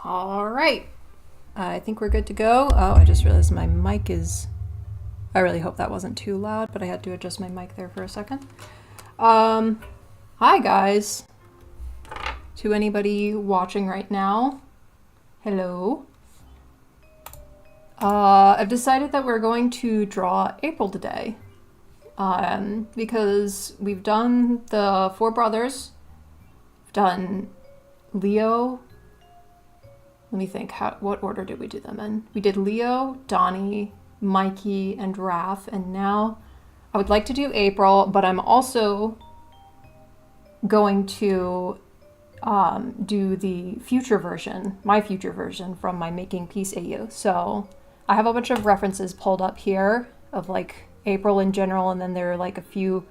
All right. I think we're good to go. Oh, I just realized my mic is... I really hope that wasn't too loud, but I had to adjust my mic there for a second. Hi guys. To anybody watching right now, hello. I've decided that we're going to draw April today. Because we've done the four brothers, we've done Leo. Let me think, what order did we do them in? We did Leo, Donnie, Mikey, and Raph, and now I would like to do April, but I'm also going to do the future version, my future version from my Making Peace AU. So I have a bunch of references pulled up here of like April in general, and then there are like a few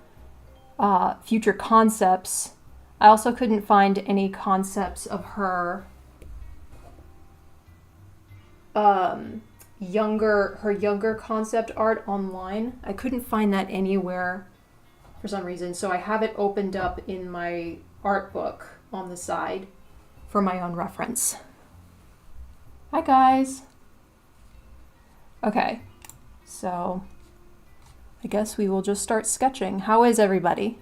future concepts. I also couldn't find any concepts of her younger concept art online. I couldn't find that anywhere for some reason, so I have it opened up in my art book on the side for my own reference. Hi guys. Okay, so I guess we will just start sketching. How is everybody?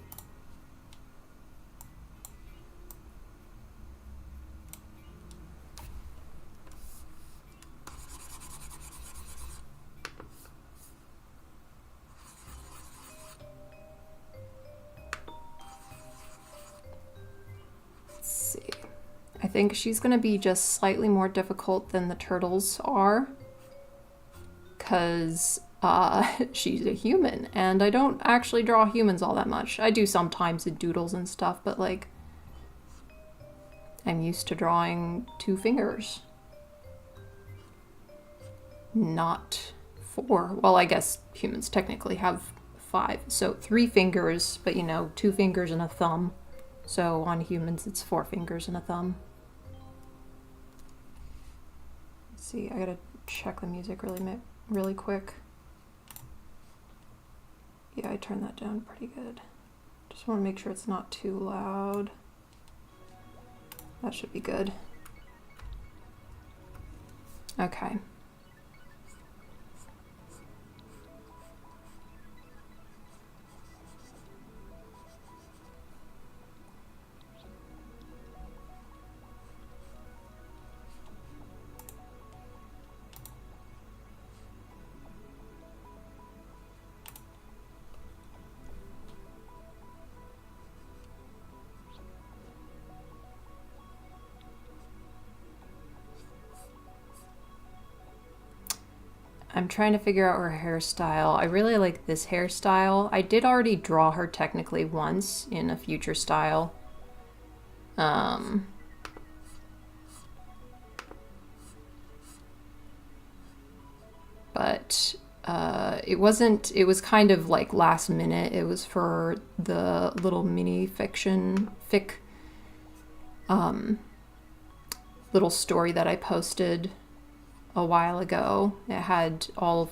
I think she's going to be just slightly more difficult than the turtles are, because she's a human, and I don't actually draw humans all that much. I do sometimes in doodles and stuff, but like, I'm used to drawing 2 fingers. Not 4. Well, I guess humans technically have 5, so 3 fingers, but you know, 2 fingers and a thumb. So on humans, it's 4 fingers and a thumb. Let's see, I gotta check the music really quick. Yeah, I turned that down pretty good. Just want to make sure it's not too loud. That should be good. Okay. I'm trying to figure out her hairstyle. I really like this hairstyle. I did already draw her technically once in a future style. But it was kind of like last minute. It was for the little mini fic little story that I posted a while ago. It had all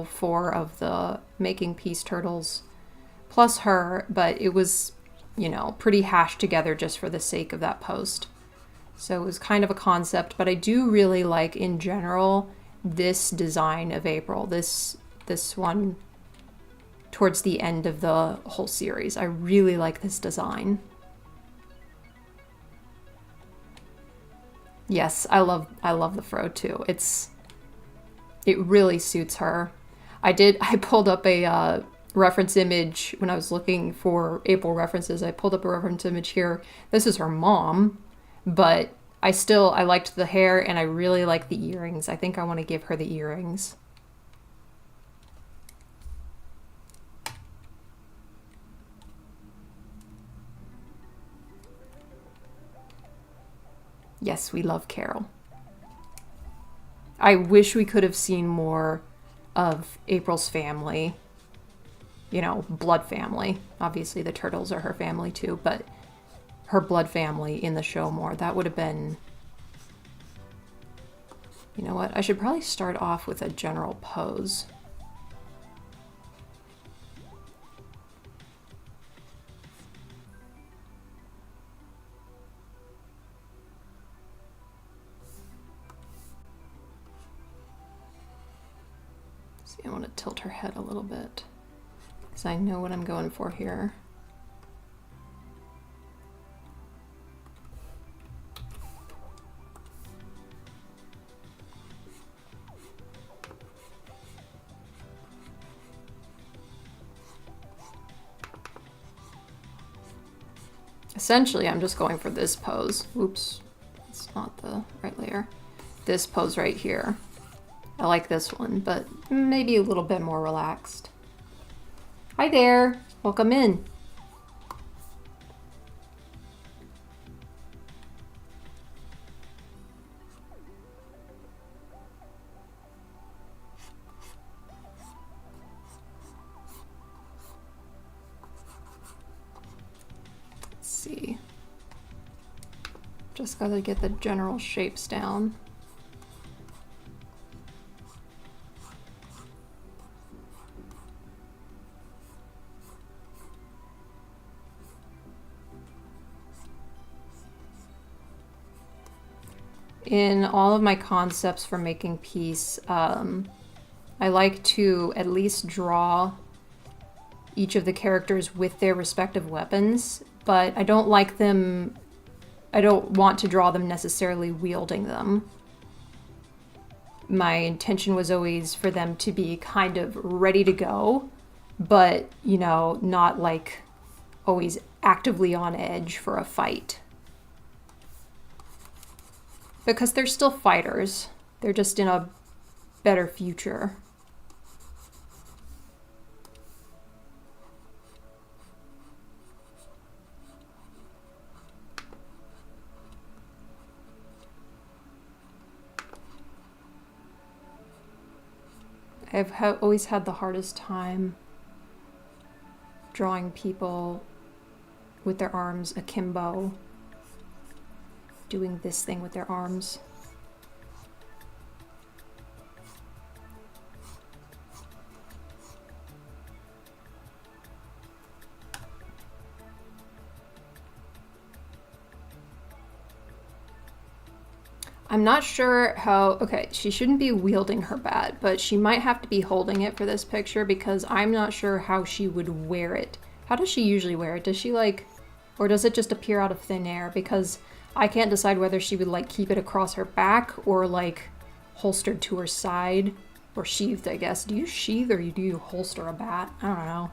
4 of the Making Peace turtles plus her, but it was, you know, pretty hashed together just for the sake of that post. So it was kind of a concept, but I do really like in general this design of April, this one towards the end of the whole series. I really like this design. Yes, I love the fro too. It really suits her. I pulled up a reference image when I was looking for April references. I pulled up a reference image here. This is her mom, but I liked the hair, and I really like the earrings. I think I want to give her the earrings. Yes, we love Carol. I wish we could have seen more of April's family. You know, blood family. Obviously the turtles are her family too, but her blood family in the show more. That would have been... You know what? I should probably start off with a general pose. See, I want to tilt her head a little bit, because I know what I'm going for here. Essentially, I'm just going for this pose. Oops, it's not the right layer. This pose right here. I like this one, but maybe a little bit more relaxed. Hi there, welcome in. See. Just gotta get the general shapes down. In all of my concepts for making peace, I like to at least draw each of the characters with their respective weapons, but I don't like them, I don't want to draw them necessarily wielding them. My intention was always for them to be kind of ready to go, but, you know, not like always actively on edge for a fight. Because they're still fighters. They're just in a better future. I've always had the hardest time drawing people with their arms akimbo, doing this thing with their arms. I'm not sure how, okay, she shouldn't be wielding her bat, but she might have to be holding it for this picture because I'm not sure how she would wear it. How does she usually wear it? Does she like, or does it just appear out of thin air? Because I can't decide whether she would like keep it across her back or like holstered to her side or sheathed, I guess. Do you sheath or do you holster a bat? I don't know.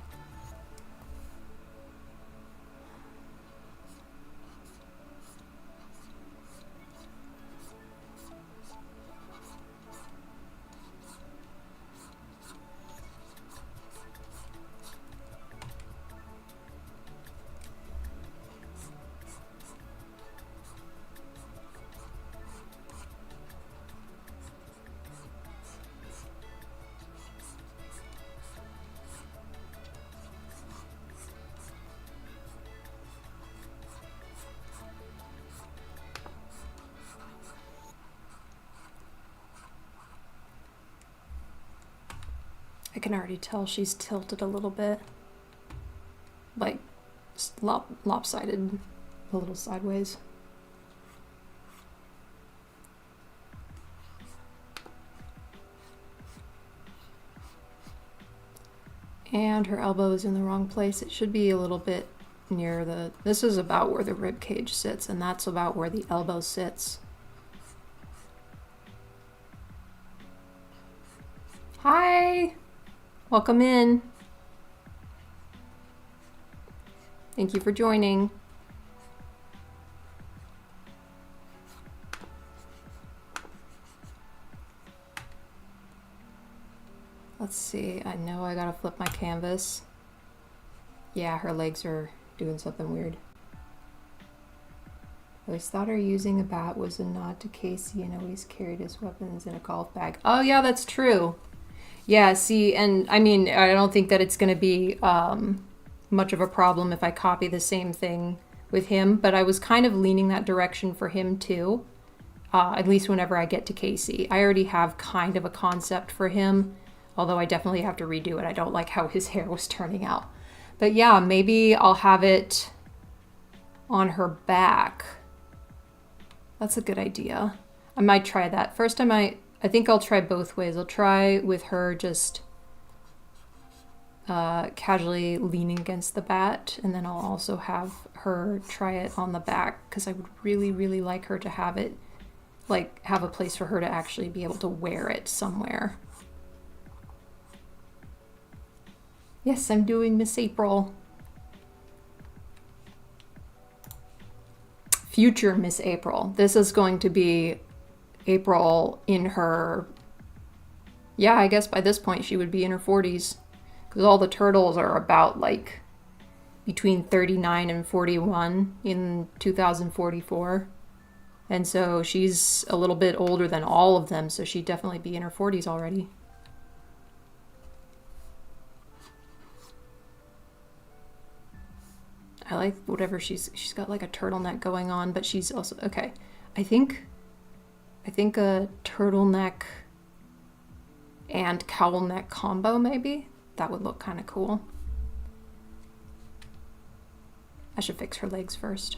I can already tell she's tilted a little bit, like lopsided, a little sideways. And her elbow is in the wrong place. It should be a little bit near the, this is about where the rib cage sits, and that's about where the elbow sits. Hi! Welcome in. Thank you for joining. Let's see, I know I gotta flip my canvas. Yeah, her legs are doing something weird. I always thought her using a bat was a nod to Casey and always carried his weapons in a golf bag. Oh yeah, that's true. Yeah, see, and I mean, I don't think that it's going to be much of a problem if I copy the same thing with him, but I was kind of leaning that direction for him too, at least whenever I get to Casey. I already have kind of a concept for him, although I definitely have to redo it. I don't like how his hair was turning out. But yeah, maybe I'll have it on her back. That's a good idea. I might try that. First I think I'll try both ways. I'll try with her just casually leaning against the bat, and then I'll also have her try it on the back because I would really, really like her to have it, like have a place for her to actually be able to wear it somewhere. Yes, I'm doing Miss April. Future Miss April. This is going to be April in her, yeah, I guess by this point she would be in her 40s. Because all the turtles are about like between 39 and 41 in 2044. And so she's a little bit older than all of them, so she'd definitely be in her 40s already. I like whatever she's got like a turtleneck going on, but she's also, okay. I think a turtleneck and cowl neck combo maybe. That would look kind of cool. I should fix her legs first.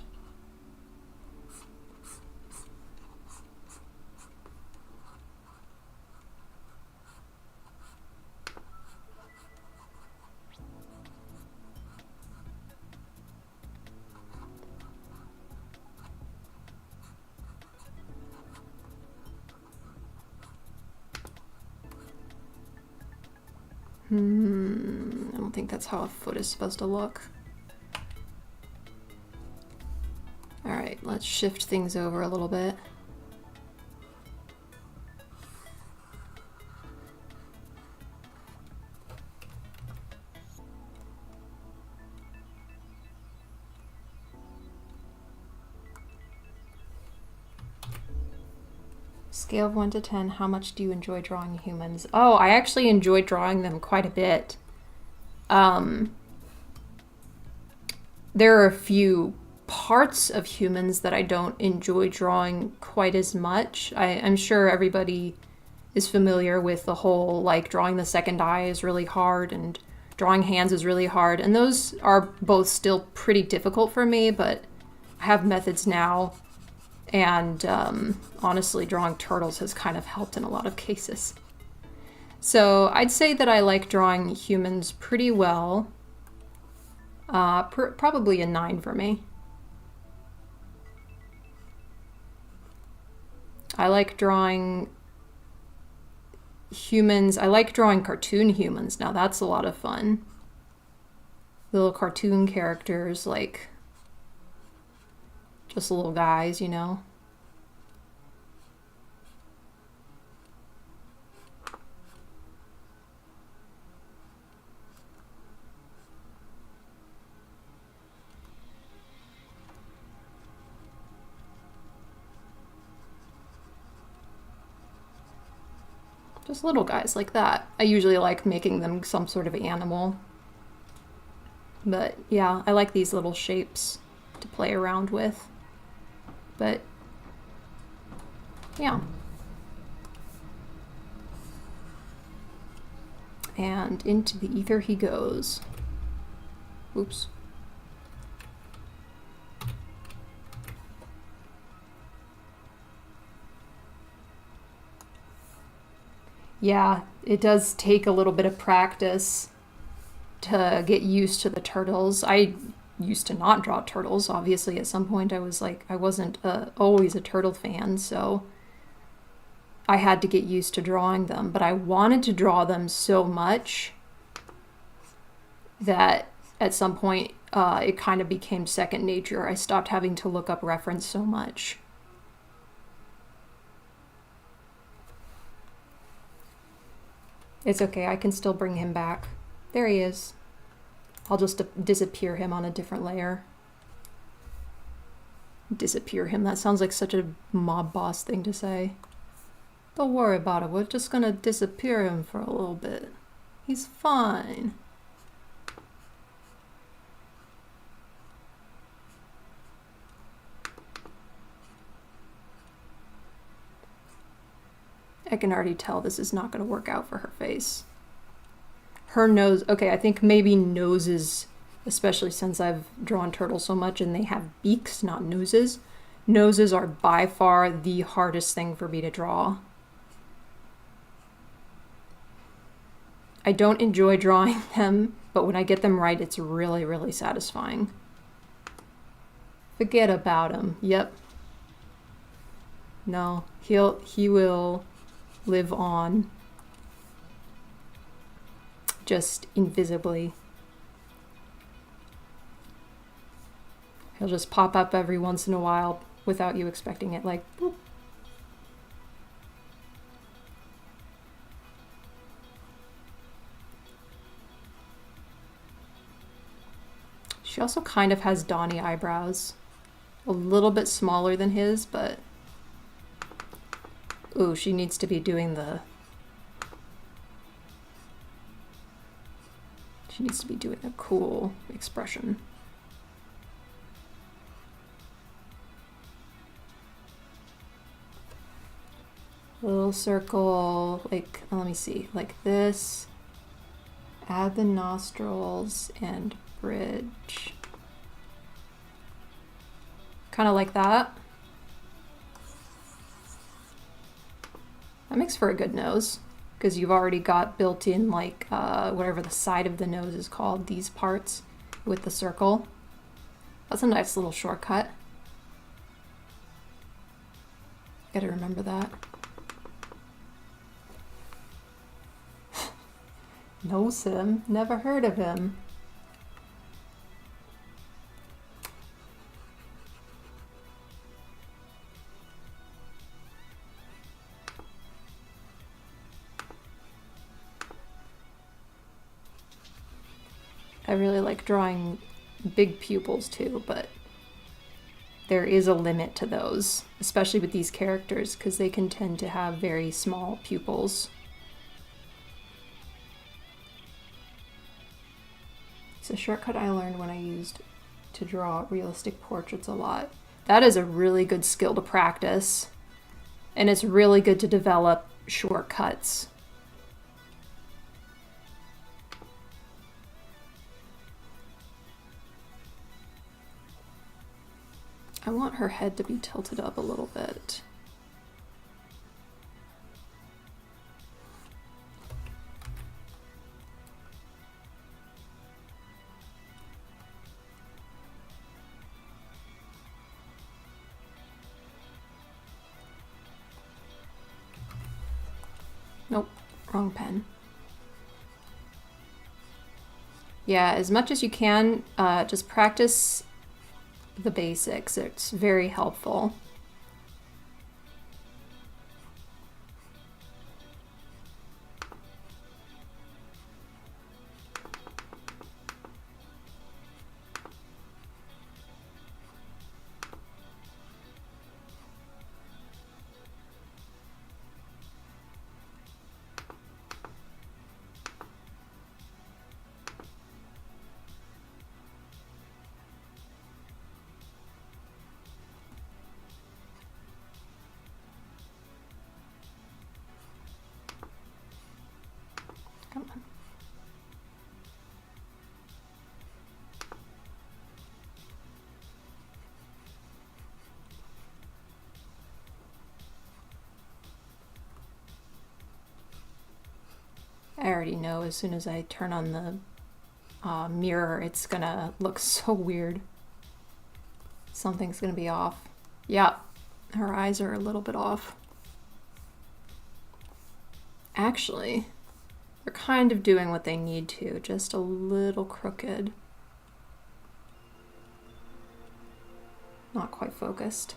I don't think that's how a foot is supposed to look. All right, let's shift things over a little bit. Scale of 1 to 10, how much do you enjoy drawing humans? Oh, I actually enjoy drawing them quite a bit. There are a few parts of humans that I don't enjoy drawing quite as much. I'm sure everybody is familiar with the whole, like, drawing the second eye is really hard and drawing hands is really hard. And those are both still pretty difficult for me, but I have methods now. And honestly, drawing turtles has kind of helped in a lot of cases. So I'd say that I like drawing humans pretty well. Probably a 9 for me. I like drawing humans. I like drawing cartoon humans. Now that's a lot of fun. Little cartoon characters, like just little guys, you know. Just little guys like that. I usually like making them some sort of animal. But yeah, I like these little shapes to play around with. But yeah. And into the ether he goes. Oops. Yeah, it does take a little bit of practice to get used to the turtles. I used to not draw turtles. Obviously, at some point I was like, I wasn't always a turtle fan, so I had to get used to drawing them. But I wanted to draw them so much that at some point it kind of became second nature. I stopped having to look up reference so much. It's okay, I can still bring him back. There he is. I'll just disappear him on a different layer. Disappear him, that sounds like such a mob boss thing to say. Don't worry about it, we're just gonna disappear him for a little bit. He's fine. I can already tell this is not going to work out for her face. Her nose, okay, I think maybe noses, especially since I've drawn turtles so much and they have beaks, not noses. Noses are by far the hardest thing for me to draw. I don't enjoy drawing them but when I get them right, it's really, really satisfying. Forget about him. Yep. No, he will live on just invisibly. He'll just pop up every once in a while without you expecting it, like boop. She also kind of has Donnie eyebrows. A little bit smaller than his, but... Ooh, she needs to be doing the... She needs to be doing a cool expression. Little circle, like, let me see, like this. Add the nostrils and bridge. Kind of like that. That makes for a good nose, because you've already got built in, like, whatever the side of the nose is called, these parts with the circle. That's a nice little shortcut. Gotta remember that. Knows him, never heard of him. I really like drawing big pupils too, but there is a limit to those, especially with these characters, because they can tend to have very small pupils. It's a shortcut I learned when I used to draw realistic portraits a lot. That is a really good skill to practice, and it's really good to develop shortcuts. I want her head to be tilted up a little bit. Nope, wrong pen. Yeah, as much as you can, just practice the basics. It's very helpful. Come on. I already know as soon as I turn on the mirror, it's gonna look so weird. Something's gonna be off. Yeah, her eyes are a little bit off. Actually, they're kind of doing what they need to, just a little crooked. Not quite focused.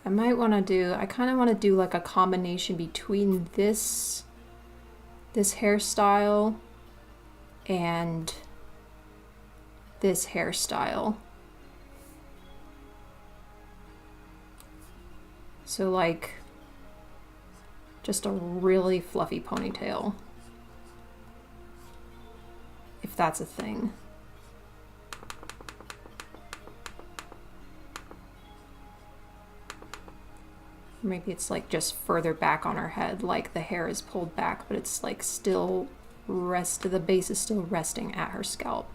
I might want to do, I kind of want to do like a combination between this hairstyle and this hairstyle. So like just a really fluffy ponytail, if that's a thing. Maybe it's like just further back on her head, like the hair is pulled back, but it's like still the base is still resting at her scalp.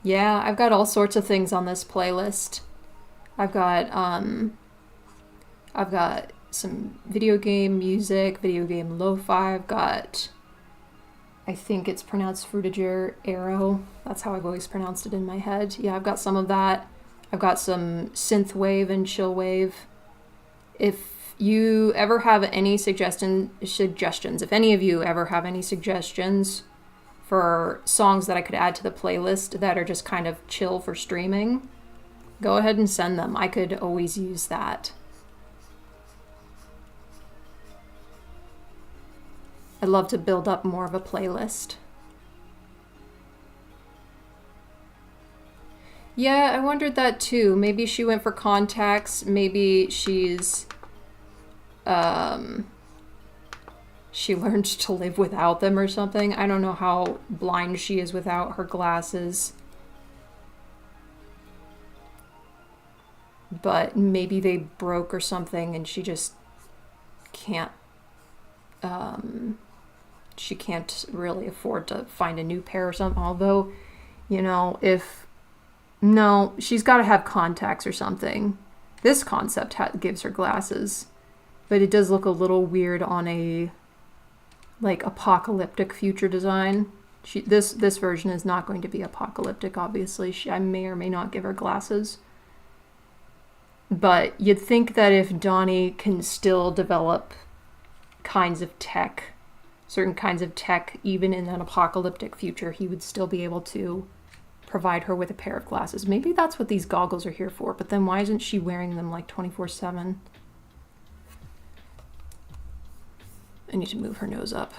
Yeah, I've got all sorts of things on this playlist. I've got some video game music, video game lo-fi. I've got, I think it's pronounced Frutiger Arrow. That's how I've always pronounced it in my head. Yeah, I've got some of that. I've got some synthwave and chillwave. If you ever have any suggestions, if any of you ever have any suggestions for songs that I could add to the playlist that are just kind of chill for streaming, go ahead and send them. I could always use that. I'd love to build up more of a playlist. Yeah, I wondered that too. Maybe she went for contacts. Maybe she's she learned to live without them or something. I don't know how blind she is without her glasses. But maybe they broke or something and she just can't she can't really afford to find a new pair or something. Although, you know, no, she's got to have contacts or something. This concept gives her glasses, but it does look a little weird on a like apocalyptic future design. This version is not going to be apocalyptic, obviously. I may or may not give her glasses. But you'd think that if Donnie can still develop certain kinds of tech, even in an apocalyptic future, he would still be able to provide her with a pair of glasses. Maybe that's what these goggles are here for, but then why isn't she wearing them like 24/7? I need to move her nose up.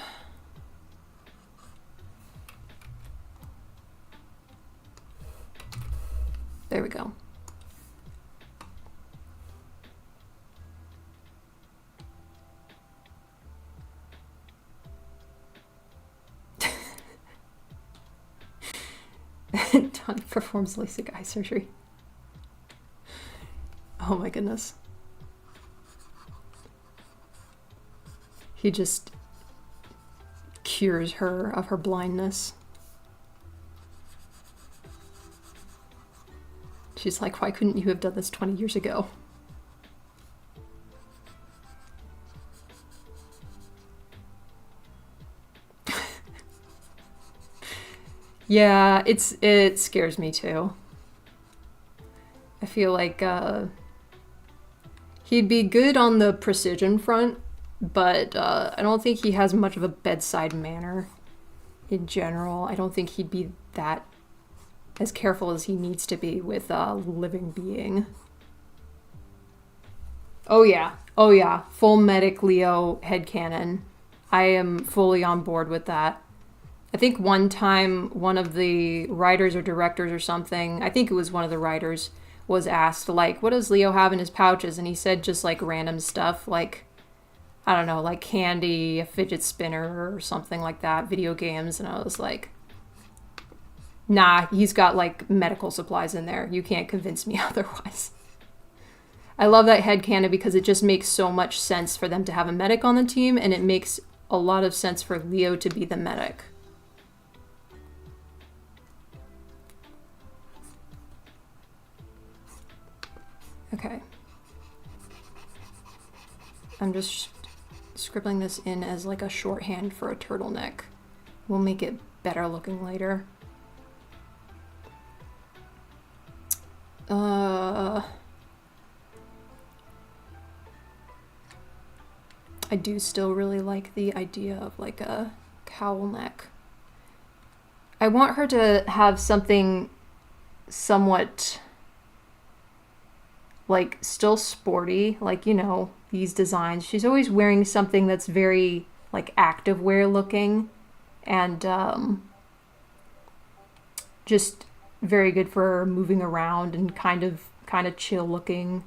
There we go. Donnie performs LASIK eye surgery. Oh my goodness. He just cures her of her blindness. She's like, why couldn't you have done this 20 years ago? Yeah, it scares me too. I feel like he'd be good on the precision front, but I don't think he has much of a bedside manner in general. I don't think he'd be that as careful as he needs to be with a living being. Oh yeah, full medic Leo headcanon. I am fully on board with that. I think one time one of the writers or directors or something, I think it was one of the writers, was asked, like, what does Leo have in his pouches? And he said just, like, random stuff, like, I don't know, like candy, a fidget spinner or something like that, video games. And I was like, nah, he's got, like, medical supplies in there. You can't convince me otherwise. I love that headcanon because it just makes so much sense for them to have a medic on the team, and it makes a lot of sense for Leo to be the medic. Okay. I'm just scribbling this in as like a shorthand for a turtleneck. We'll make it better looking later. I do still really like the idea of like a cowl neck. I want her to have something somewhat like still sporty, like, you know, these designs. She's always wearing something that's very like activewear looking and just very good for moving around and kind of chill looking,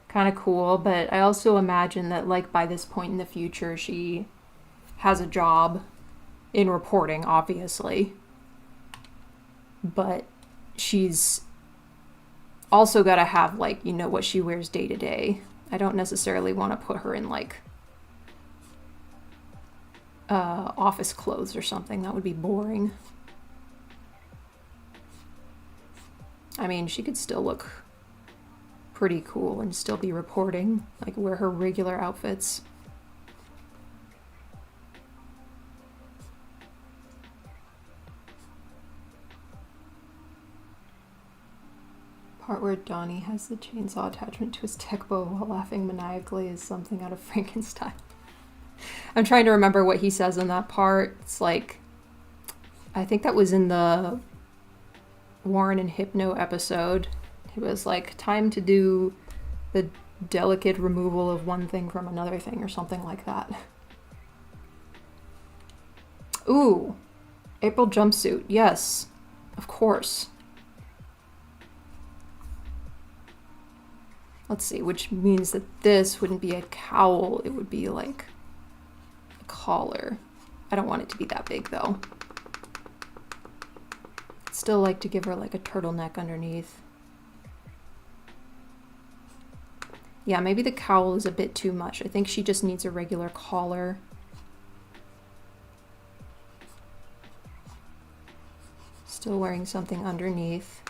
kind of cool. But I also imagine that like by this point in the future she has a job in reporting, obviously, but she's also got to have, like, you know, what she wears day to day. I don't necessarily want to put her in, like, office clothes or something. That would be boring. I mean, she could still look pretty cool and still be reporting, like wear her regular outfits. Part where Donnie has the chainsaw attachment to his tech bow while laughing maniacally is something out of Frankenstein. I'm trying to remember what he says in that part. It's like, I think that was in the Warren and Hypno episode. It was like, time to do the delicate removal of one thing from another thing or something like that. Ooh, April jumpsuit. Yes, of course. Let's see, which means that this wouldn't be a cowl, it would be like a collar. I don't want it to be that big though. I'd still like to give her like a turtleneck underneath. Yeah, maybe the cowl is a bit too much. I think she just needs a regular collar. Still wearing something underneath.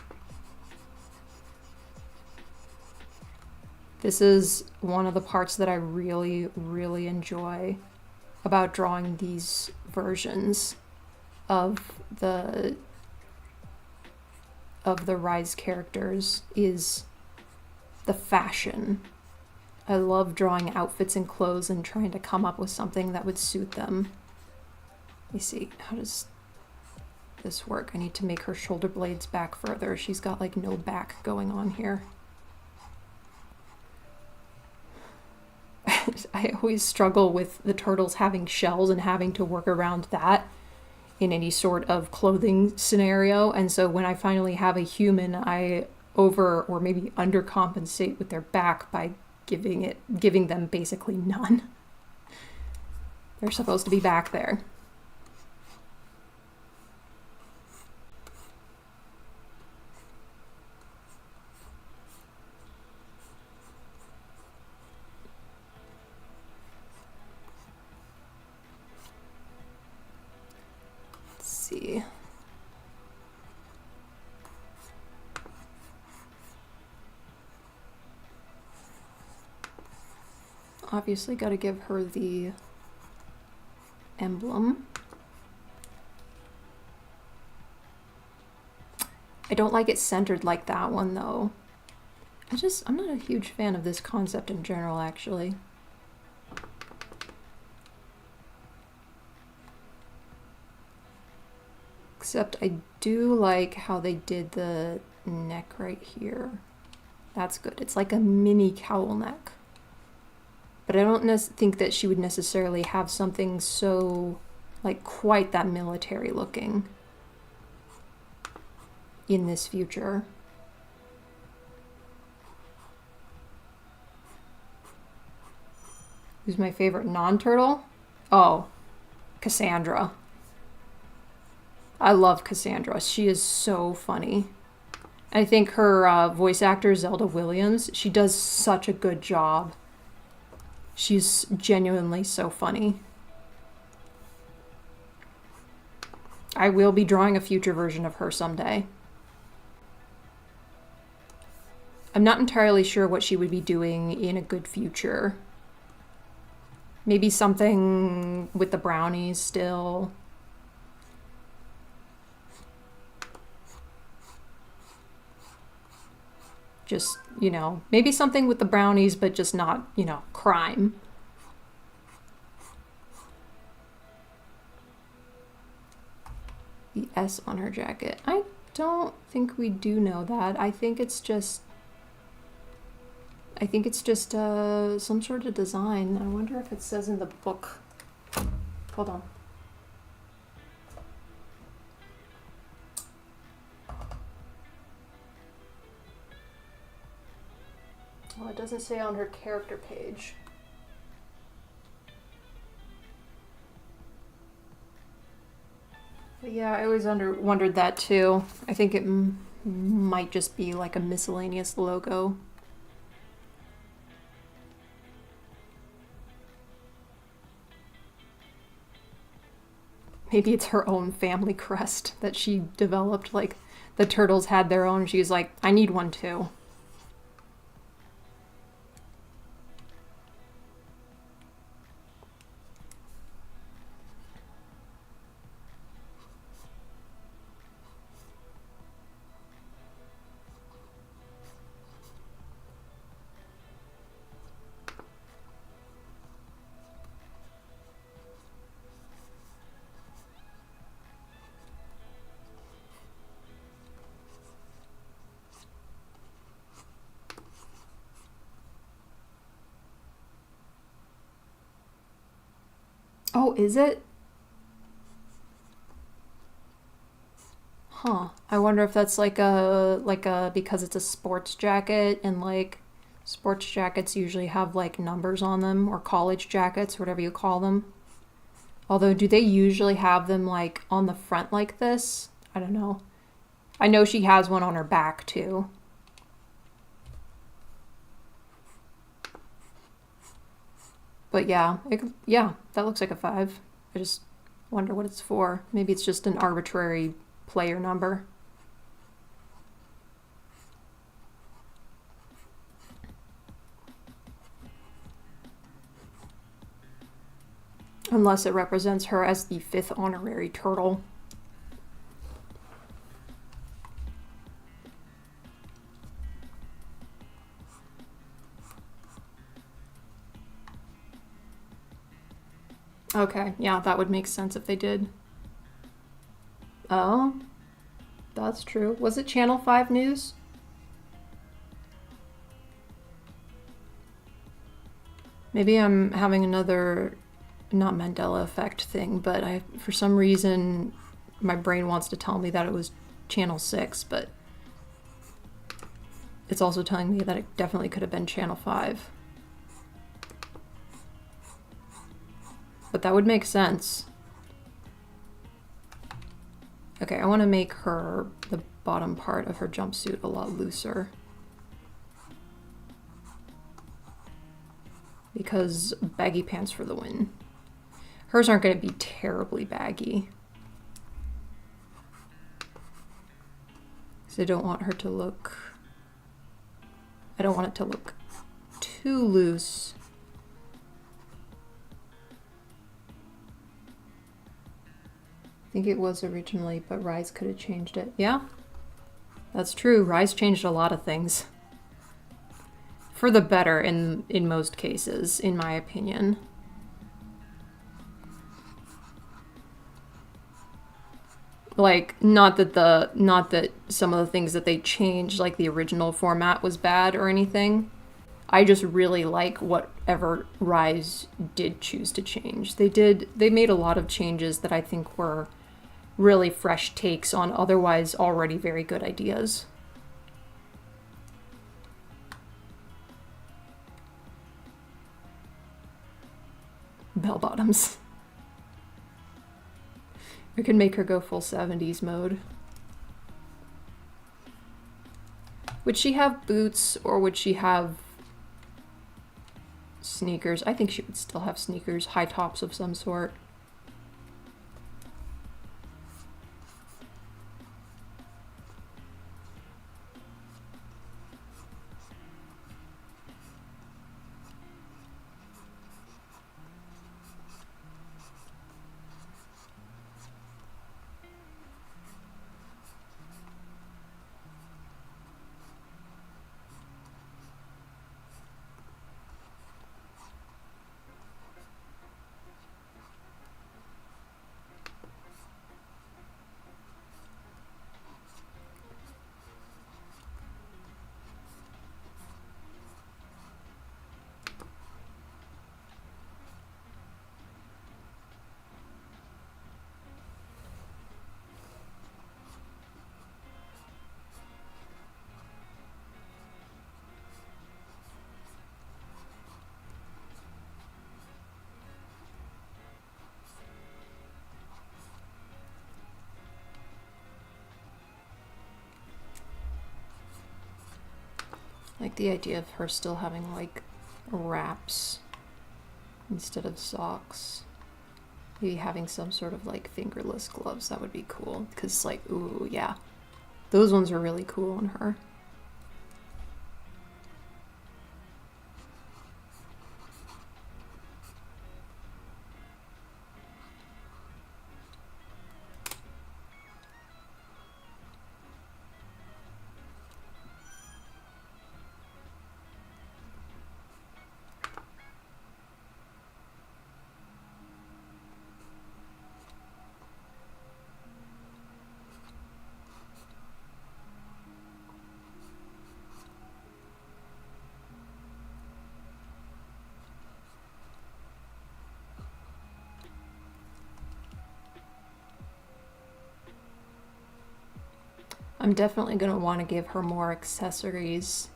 This is one of the parts that I really, really enjoy about drawing these versions of the Rise characters, is the fashion. I love drawing outfits and clothes and trying to come up with something that would suit them. Let me see, how does this work? I need to make her shoulder blades back further. She's got like no back going on here. I always struggle with the turtles having shells and having to work around that in any sort of clothing scenario. And so when I finally have a human, I over or maybe undercompensate with their back by giving them basically none. They're supposed to be back there. See. Obviously got to give her the emblem. I don't like it centered like that one though. I'm not a huge fan of this concept in general, actually. Except I do like how they did the neck right here. That's good. It's like a mini cowl neck. But I don't think that she would necessarily have something so, like, quite that military looking in this future. Who's my favorite non-turtle? Oh, Cassandra. I love Cassandra. She is so funny. I think her voice actor, Zelda Williams, she does such a good job. She's genuinely so funny. I will be drawing a future version of her someday. I'm not entirely sure what she would be doing in a good future. Maybe something with the brownies still. Just, you know, maybe something with the brownies, but just not, you know, crime. The S on her jacket. I don't think we do know that. I think it's just some sort of design. I wonder if it says in the book. Hold on. Well, it doesn't say on her character page. But yeah, I always wondered that too. I think it might just be like a miscellaneous logo. Maybe it's her own family crest that she developed, like the turtles had their own. She's like, I need one too. Oh, is it? Huh. I wonder if that's like a because it's a sports jacket, and like sports jackets usually have like numbers on them, or college jackets, whatever you call them. Although, do they usually have them like on the front like this? I don't know. I know she has one on her back too. But yeah, yeah, that looks like a 5. I just wonder what it's for. Maybe it's just an arbitrary player number. Unless it represents her as the 5th honorary turtle. Okay, yeah, that would make sense if they did. Oh, that's true. Was it Channel 5 News? Maybe I'm having another, not Mandela effect thing, but for some reason, my brain wants to tell me that it was Channel 6, but it's also telling me that it definitely could have been Channel 5. But that would make sense. Okay, I want to make the bottom part of her jumpsuit a lot looser. Because baggy pants for the win. Hers aren't going to be terribly baggy. So I don't want her to look... I don't want it to look too loose. I think it was originally, but Rise could have changed it. Yeah, that's true. Rise changed a lot of things. For the better in most cases, in my opinion. Like, not that some of the things that they changed, like the original format, was bad or anything. I just really like whatever Rise did choose to change. They made a lot of changes that I think were really fresh takes on otherwise already very good ideas. Bell bottoms. We could make her go full 70s mode. Would she have boots or would she have sneakers? I think she would still have sneakers, high tops of some sort. Like the idea of her still having like wraps instead of socks. Maybe having some sort of like fingerless gloves, that would be cool. Because like, ooh, yeah. Those ones are really cool on her. I'm definitely going to want to give her more accessories.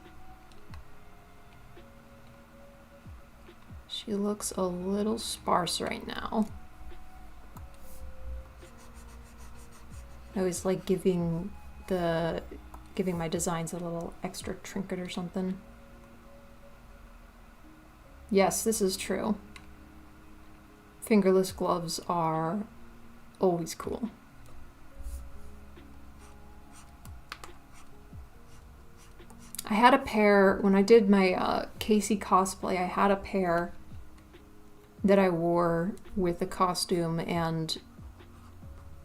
She looks a little sparse right now. I always like giving my designs a little extra trinket or something. Yes, this is true. Fingerless gloves are always cool. I had a pair, when I did my Casey cosplay, I had a pair that I wore with the costume, and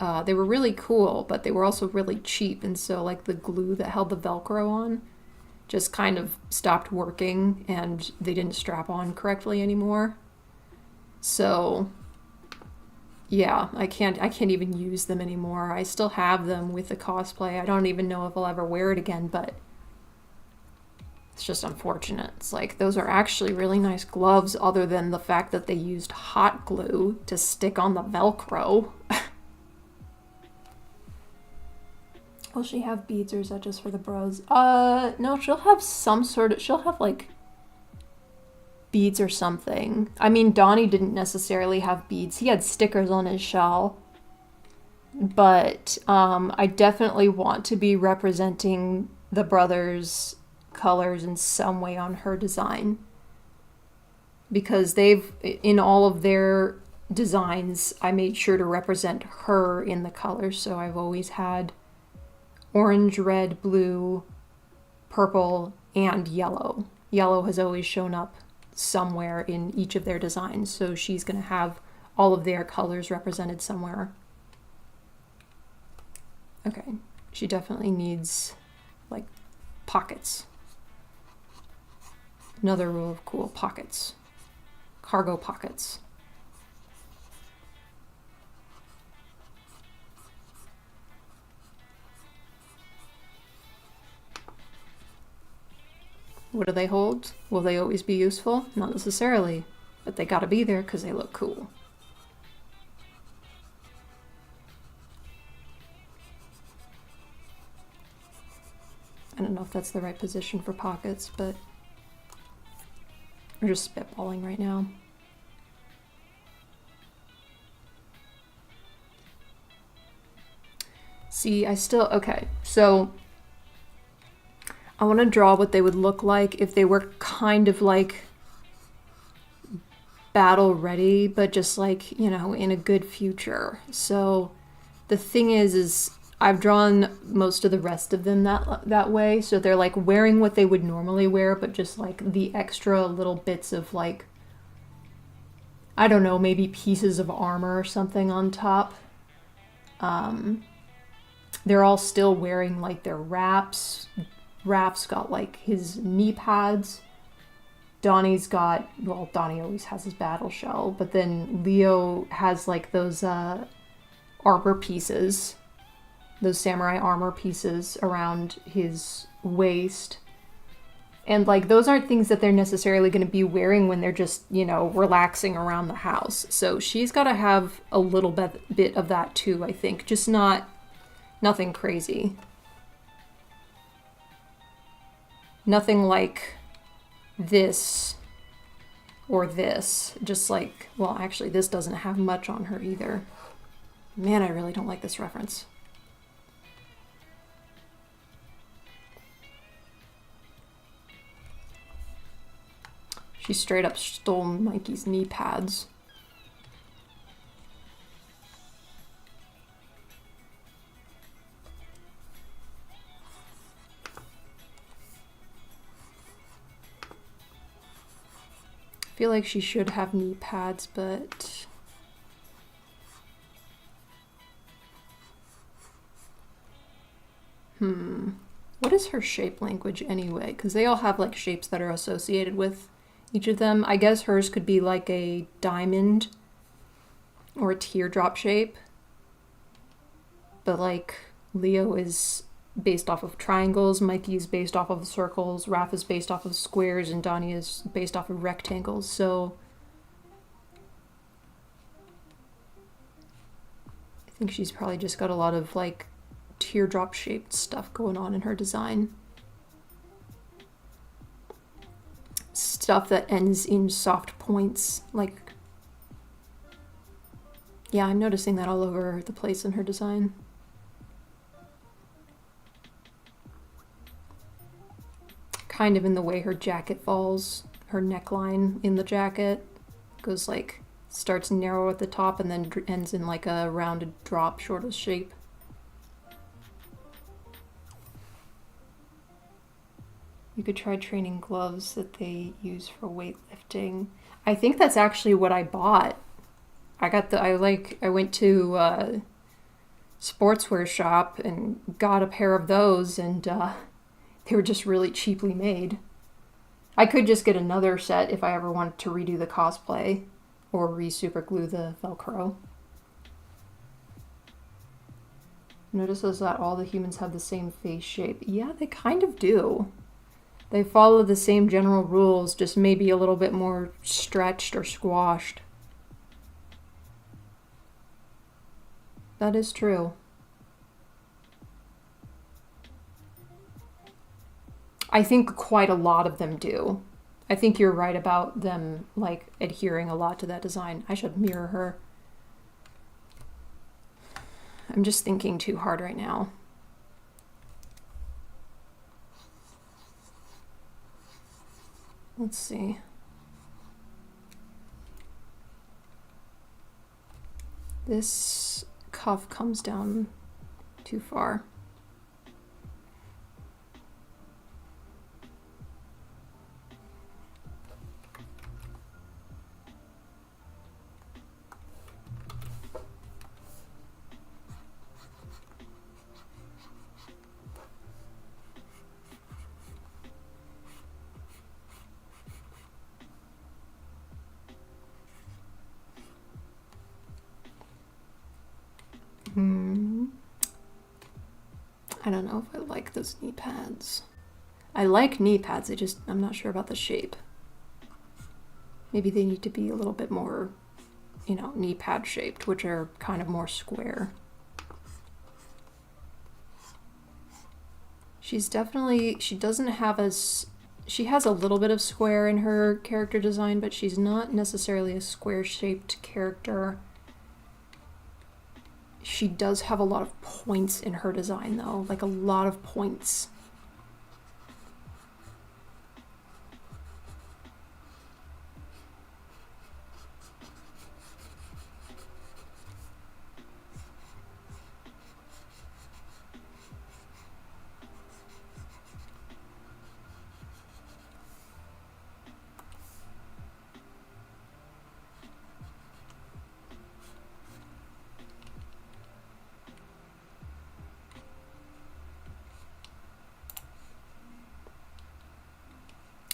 they were really cool, but they were also really cheap, and so like the glue that held the Velcro on just kind of stopped working, and they didn't strap on correctly anymore. So yeah, I can't even use them anymore. I still have them with the cosplay. I don't even know if I'll ever wear it again, but it's just unfortunate. It's like, those are actually really nice gloves, other than the fact that they used hot glue to stick on the Velcro. Will she have beads, or is that just for the bros? No, she'll have some sort of, she'll have like beads or something. I mean, Donnie didn't necessarily have beads. He had stickers on his shell. But I definitely want to be representing the brothers' colors in some way on her design, because they've, in all of their designs, I made sure to represent her in the colors. So I've always had orange, red, blue, purple, and yellow. Yellow has always shown up somewhere in each of their designs, so she's going to have all of their colors represented somewhere. Okay, she definitely needs like pockets. Another rule of cool, pockets. Cargo pockets. What do they hold? Will they always be useful? Not necessarily, but they gotta be there because they look cool. I don't know if that's the right position for pockets, but we're just spitballing right now. See, okay, so I want to draw what they would look like if they were kind of like battle ready, but just like, you know, in a good future. So the thing is I've drawn most of the rest of them that way. So they're like wearing what they would normally wear, but just like the extra little bits of like, I don't know, maybe pieces of armor or something on top. They're all still wearing like their wraps. Raph's got like his knee pads. Donnie's got, well, Donnie always has his battle shell, but then Leo has like those armor pieces, those samurai armor pieces around his waist. And like those aren't things that they're necessarily going to be wearing when they're just, you know, relaxing around the house. So she's got to have a little bit of that too, I think. Just nothing crazy. Nothing like this or this. Just like, well, actually, this doesn't have much on her either. Man, I really don't like this reference. She straight up stole Mikey's knee pads. feel like she should have knee pads, but... What is her shape language anyway? Because they all have like shapes that are associated with each of them. I guess hers could be like a diamond or a teardrop shape. But like Leo is based off of triangles, Mikey is based off of circles, Raph is based off of squares, and Donnie is based off of rectangles. So I think she's probably just got a lot of like teardrop shaped stuff going on in her design. Stuff that ends in soft points, like, yeah, I'm noticing that all over the place in her design. Kind of in the way her jacket falls, her neckline in the jacket goes like, starts narrow at the top and then ends in like a rounded drop sort of shape. You could try training gloves that they use for weightlifting. I think that's actually what I bought. I went to a sportswear shop and got a pair of those, and they were just really cheaply made. I could just get another set if I ever wanted to redo the cosplay or re-super glue the Velcro. Notices that all the humans have the same face shape. Yeah, they kind of do. They follow the same general rules, just maybe a little bit more stretched or squashed. That is true. I think quite a lot of them do. I think you're right about them like adhering a lot to that design. I should mirror her. I'm just thinking too hard right now. Let's see. This cuff comes down too far. I don't know if I like those knee pads. I like knee pads, I'm not sure about the shape. Maybe they need to be a little bit more, knee pad shaped, which are kind of more square. She has a little bit of square in her character design, but she's not necessarily a square shaped character. She does have a lot of points in her design though, like a lot of points.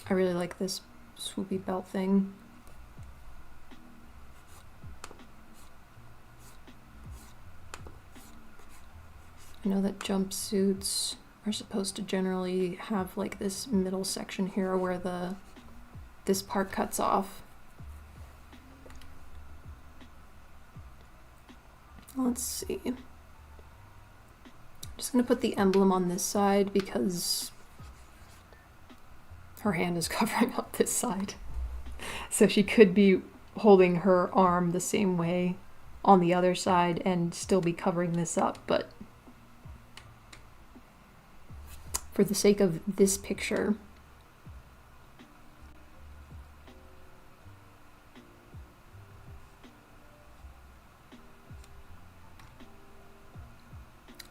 I really like this swoopy belt thing. I know that jumpsuits are supposed to generally have like this middle section here where this part cuts off. Let's see. I'm just gonna put the emblem on this side because her hand is covering up this side. So she could be holding her arm the same way on the other side and still be covering this up, but for the sake of this picture,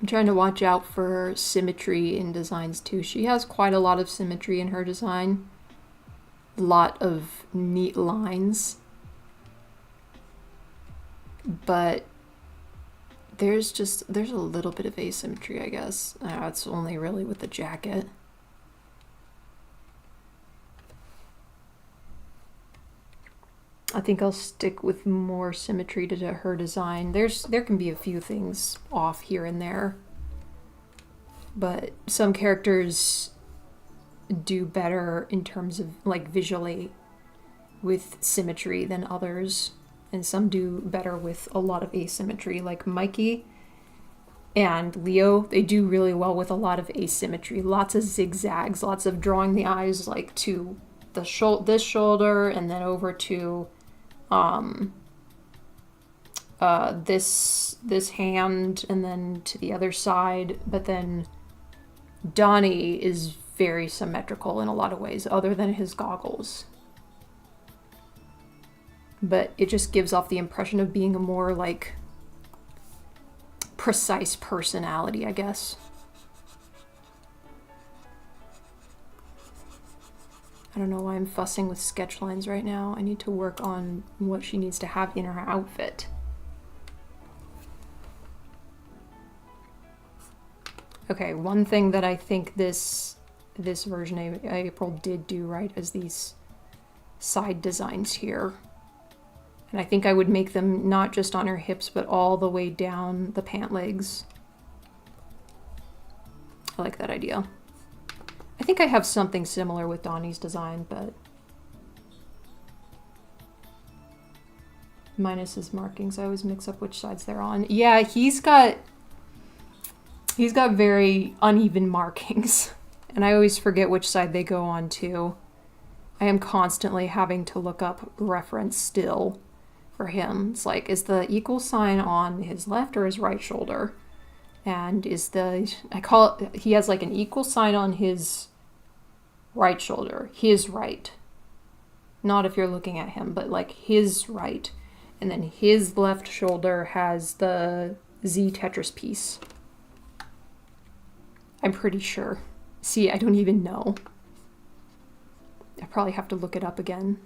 I'm trying to watch out for symmetry in designs too. She has quite a lot of symmetry in her design. lot of neat lines, but there's a little bit of asymmetry, I guess. It's only really with the jacket. I think I'll stick with more symmetry to her design. There can be a few things off here and there, but some characters do better in terms of like visually with symmetry than others, and some do better with a lot of asymmetry. Like Mikey and Leo, they do really well with a lot of asymmetry, lots of zigzags, lots of drawing the eyes like to the this shoulder and then over to this hand and then to the other side. But then Donnie is very symmetrical in a lot of ways other than his goggles, but it just gives off the impression of being a more like precise personality, I guess. I don't know why I'm fussing with sketch lines right now. I need to work on what she needs to have in her outfit. Okay, one thing that I think this version of April did do right is these side designs here. And I think I would make them not just on her hips, but all the way down the pant legs. I like that idea. I think I have something similar with Donnie's design, but minus his markings. I always mix up which sides they're on. Yeah, he's got very uneven markings, and I always forget which side they go on too. I am constantly having to look up reference still for him. It's like, is the equal sign on his left or his right shoulder? And is he has like an equal sign on his right shoulder, his right. Not if you're looking at him, but like his right. And then his left shoulder has the Z Tetris piece. I'm pretty sure. See, I don't even know. I probably have to look it up again.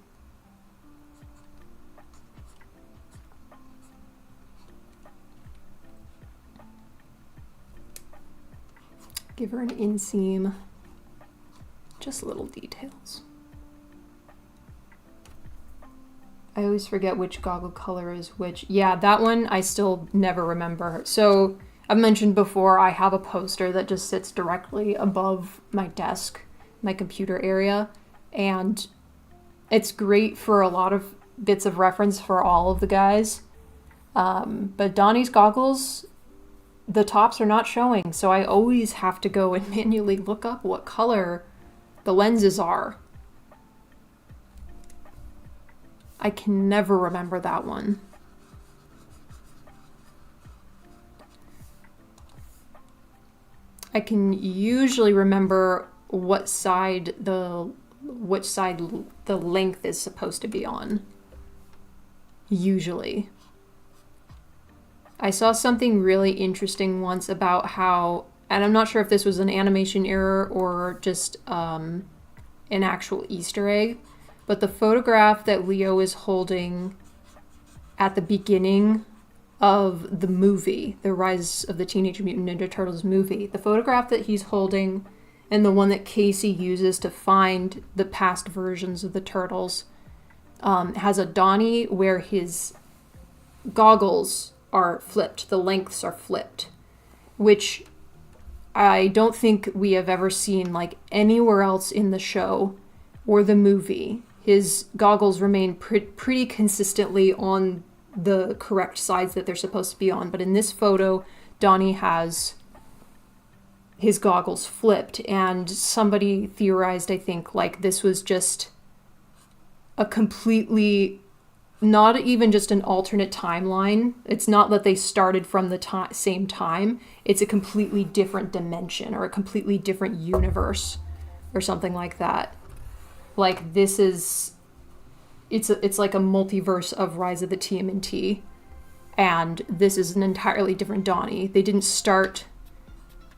Give her an inseam. Just little details. I always forget which goggle color is which. Yeah, that one I still never remember. So I've mentioned before, I have a poster that just sits directly above my desk, my computer area, and it's great for a lot of bits of reference for all of the guys. But Donnie's goggles, the tops are not showing, so I always have to go and manually look up what color the lenses are. I can never remember that one. I can usually remember which side the length is supposed to be on. Usually. I saw something really interesting once about how, and I'm not sure if this was an animation error or just an actual Easter egg, but the photograph that Leo is holding at the beginning of the movie, the Rise of the Teenage Mutant Ninja Turtles movie, the photograph that he's holding and the one that Casey uses to find the past versions of the Turtles has a Donnie where his goggles are flipped, the lengths are flipped, which I don't think we have ever seen like anywhere else in the show or the movie. His goggles remain pretty consistently on the correct sides that they're supposed to be on. But in this photo, Donnie has his goggles flipped, and somebody theorized, I think, like this was just a completely, not even just an alternate timeline. It's not that they started from the same time. It's a completely different dimension or a completely different universe or something like that. Like this is, it's like a multiverse of Rise of the TMNT, and this is an entirely different Donnie. They didn't start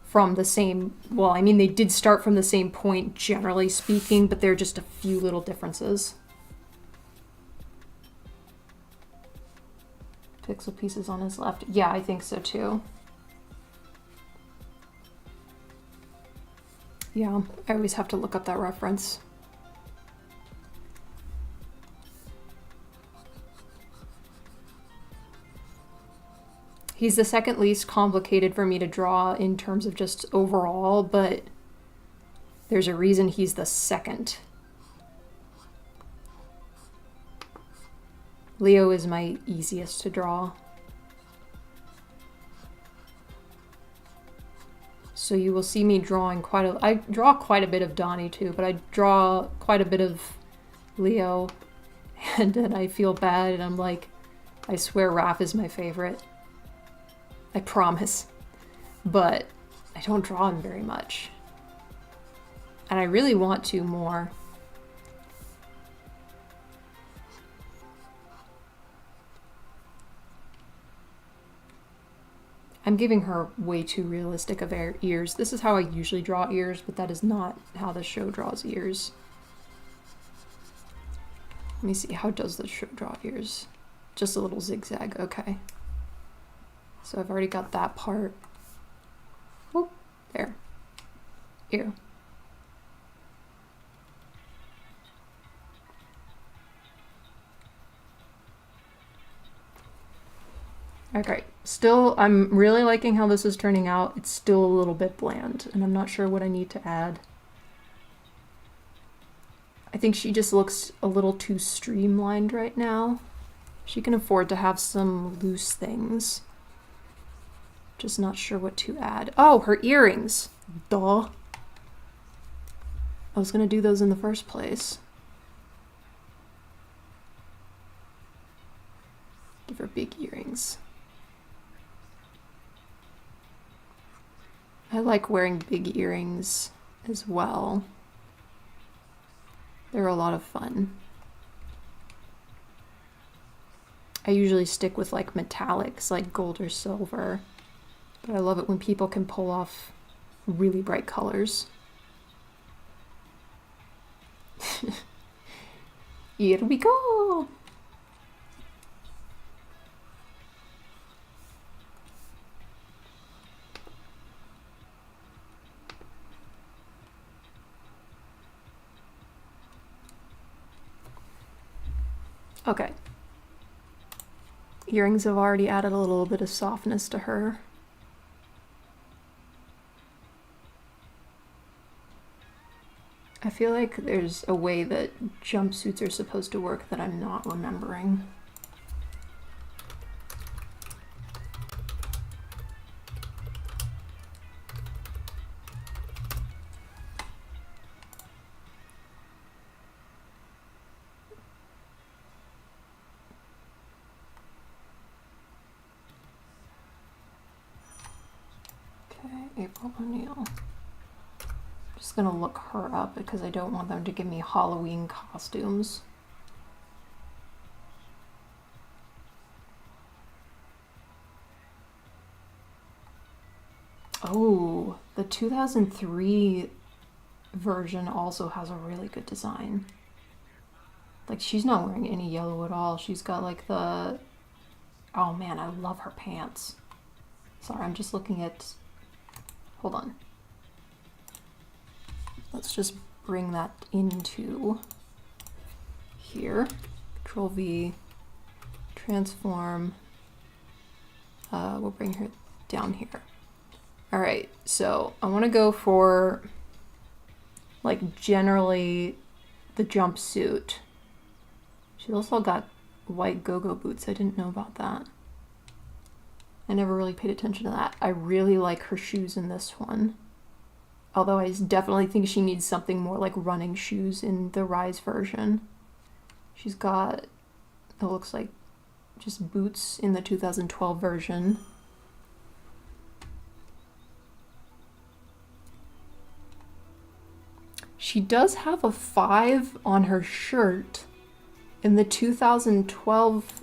from the same, well, I mean, they did start from the same point, generally speaking, but there are just a few little differences. Pixel pieces on his left. Yeah, I think so too. Yeah, I always have to look up that reference. He's the second least complicated for me to draw in terms of just overall, but there's a reason he's the second. Leo is my easiest to draw. So you will see me drawing I draw quite a bit of Donnie too, but I draw quite a bit of Leo, and then I feel bad and I'm like, I swear Raph is my favorite. I promise. But I don't draw him very much. And I really want to more. I'm giving her way too realistic of ears. This is how I usually draw ears, but that is not how the show draws ears. Let me see, how does the show draw ears? Just a little zigzag, okay. So I've already got that part. Whoop, there. Ear. Okay, still, I'm really liking how this is turning out. It's still a little bit bland, and I'm not sure what I need to add. I think she just looks a little too streamlined right now. She can afford to have some loose things. Just not sure what to add. Oh, her earrings. Duh. I was gonna do those in the first place. Give her big earrings. I like wearing big earrings as well. They're a lot of fun. I usually stick with like metallics, like gold or silver. But I love it when people can pull off really bright colors. Here we go! Okay. Earrings have already added a little bit of softness to her. I feel like there's a way that jumpsuits are supposed to work that I'm not remembering. April O'Neil. Just gonna look her up because I don't want them to give me Halloween costumes. Oh, the 2003 version also has a really good design. Like, she's not wearing any yellow at all. She's got like the... Oh man, I love her pants. Sorry, I'm just looking at... Hold on. Let's just bring that into here. Control V, transform. We'll bring her down here. All right, so I want to go for like generally the jumpsuit. She's also got white go-go boots. I didn't know about that. I never really paid attention to that. I really like her shoes in this one. Although I definitely think she needs something more like running shoes in the Rise version. She's got, it looks like just boots in the 2012 version. She does have a 5 on her shirt in the 2012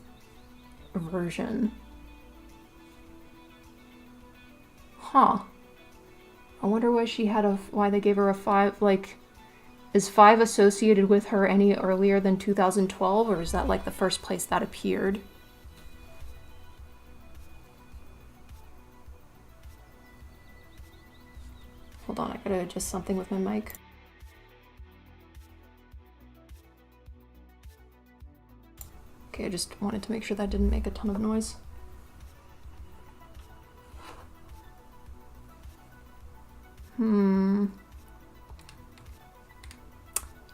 version. Huh. I wonder why she had why they gave her a 5, like, is 5 associated with her any earlier than 2012, or is that like the first place that appeared? Hold on, I gotta adjust something with my mic. Okay, I just wanted to make sure that didn't make a ton of noise.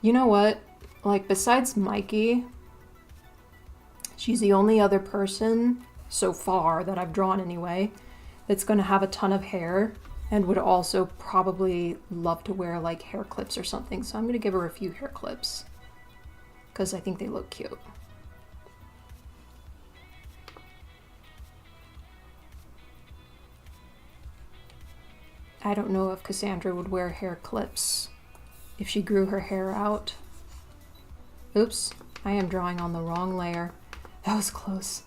You know what? Like, besides Mikey, she's the only other person so far that I've drawn anyway that's gonna have a ton of hair and would also probably love to wear like hair clips or something. So I'm gonna give her a few hair clips because I think they look cute. I don't know if Cassandra would wear hair clips if she grew her hair out. Oops, I am drawing on the wrong layer. That was close.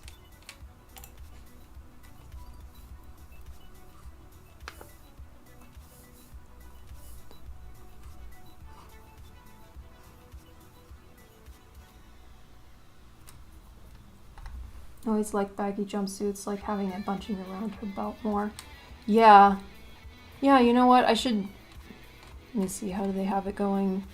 I always like baggy jumpsuits, like having it bunching around her belt more. Yeah. Yeah, you know what? I should... Let me see, how do they have it going?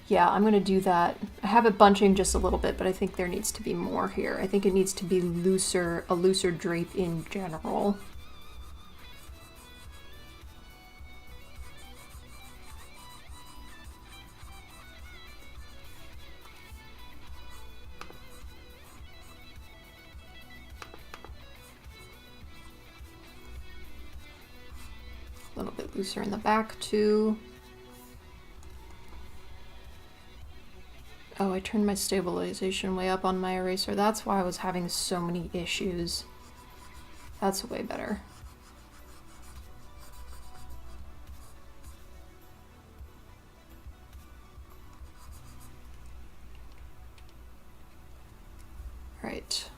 Yeah, I'm gonna do that. I have it bunching just a little bit, but I think there needs to be more here. I think it needs to be looser, a looser drape in general. A little bit looser in the back too. Oh, I turned my stabilization way up on my eraser. That's why I was having so many issues. That's way better. Right.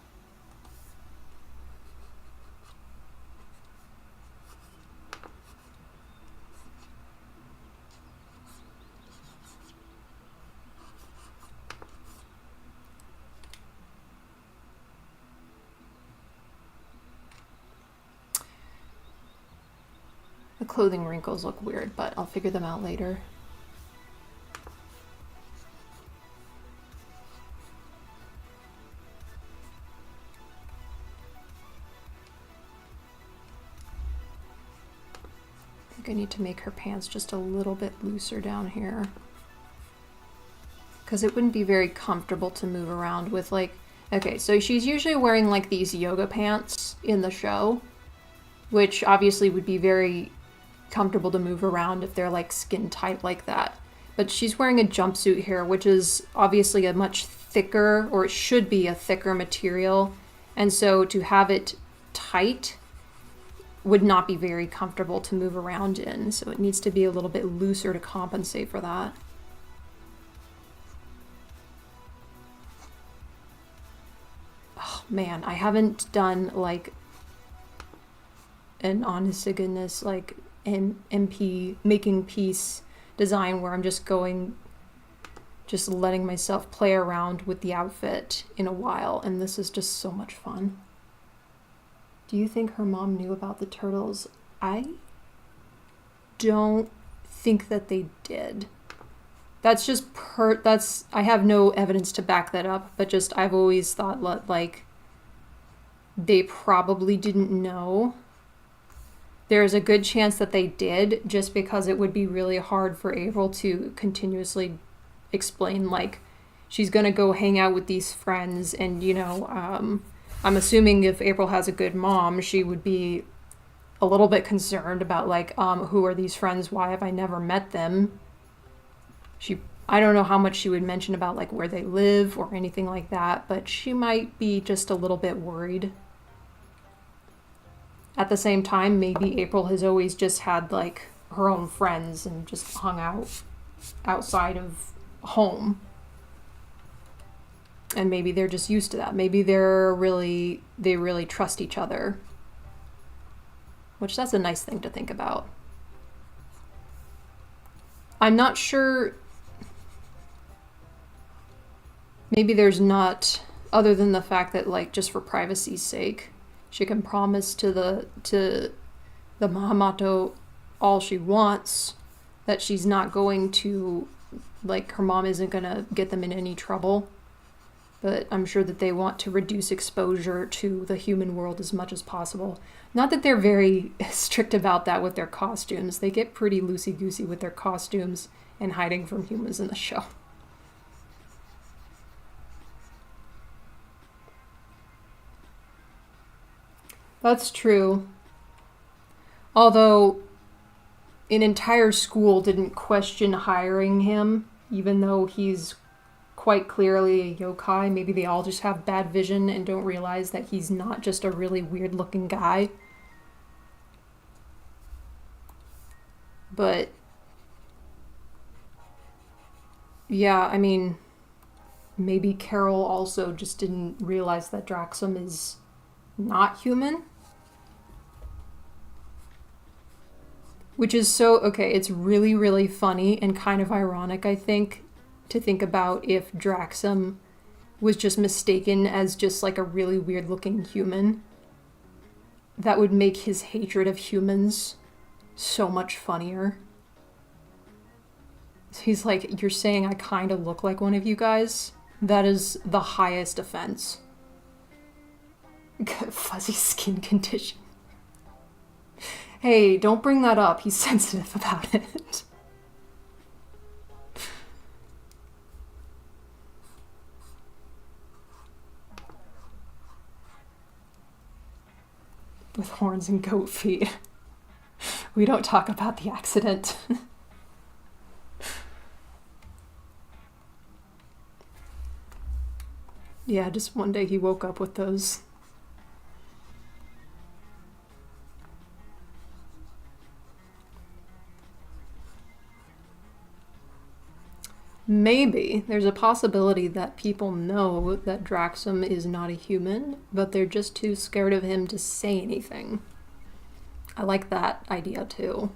The clothing wrinkles look weird, but I'll figure them out later. I think I need to make her pants just a little bit looser down here, because it wouldn't be very comfortable to move around with, like, okay, so she's usually wearing like these yoga pants in the show, which obviously would be very comfortable to move around if they're like skin tight like that. But she's wearing a jumpsuit here, which is obviously a much thicker, or it should be a thicker material. And so to have it tight would not be very comfortable to move around in. So it needs to be a little bit looser to compensate for that. Oh man, I haven't done like an honest to goodness like MP making piece design where I'm just letting myself play around with the outfit in a while, and this is just so much fun. Do you think her mom knew about the turtles? I don't think that they did. That's just I have no evidence to back that up, but just I've always thought like they probably didn't know. There's a good chance that they did, just because it would be really hard for April to continuously explain, like, she's gonna go hang out with these friends, and, you know, I'm assuming if April has a good mom, she would be a little bit concerned about, like, who are these friends? Why have I never met them? I don't know how much she would mention about, like, where they live or anything like that, but she might be just a little bit worried. At the same time, maybe April has always just had, like, her own friends and just hung out outside of home. And maybe they're just used to that. Maybe they really trust each other. which that's a nice thing to think about. I'm not sure, maybe there's not, other than the fact that, like, just for privacy's sake, she can promise to the Mahamato all she wants, that she's not going to, like, her mom isn't gonna get them in any trouble. But I'm sure that they want to reduce exposure to the human world as much as possible. Not that they're very strict about that with their costumes. They get pretty loosey-goosey with their costumes and hiding from humans in the show. That's true. Although an entire school didn't question hiring him, even though he's quite clearly a yokai. Maybe they all just have bad vision and don't realize that he's not just a really weird looking guy. But yeah, I mean, maybe Carol also just didn't realize that Draxum is not human. Which is so, okay, it's really, really funny and kind of ironic, I think, to think about if Draxum was just mistaken as just like a really weird looking human. That would make his hatred of humans so much funnier. He's like, you're saying I kind of look like one of you guys? That is the highest offense. Fuzzy skin condition. Hey, don't bring that up. He's sensitive about it. With horns and goat feet. We don't talk about the accident. Yeah, just one day he woke up with those. Maybe there's a possibility that people know that Draxum is not a human, but they're just too scared of him to say anything. I like that idea too.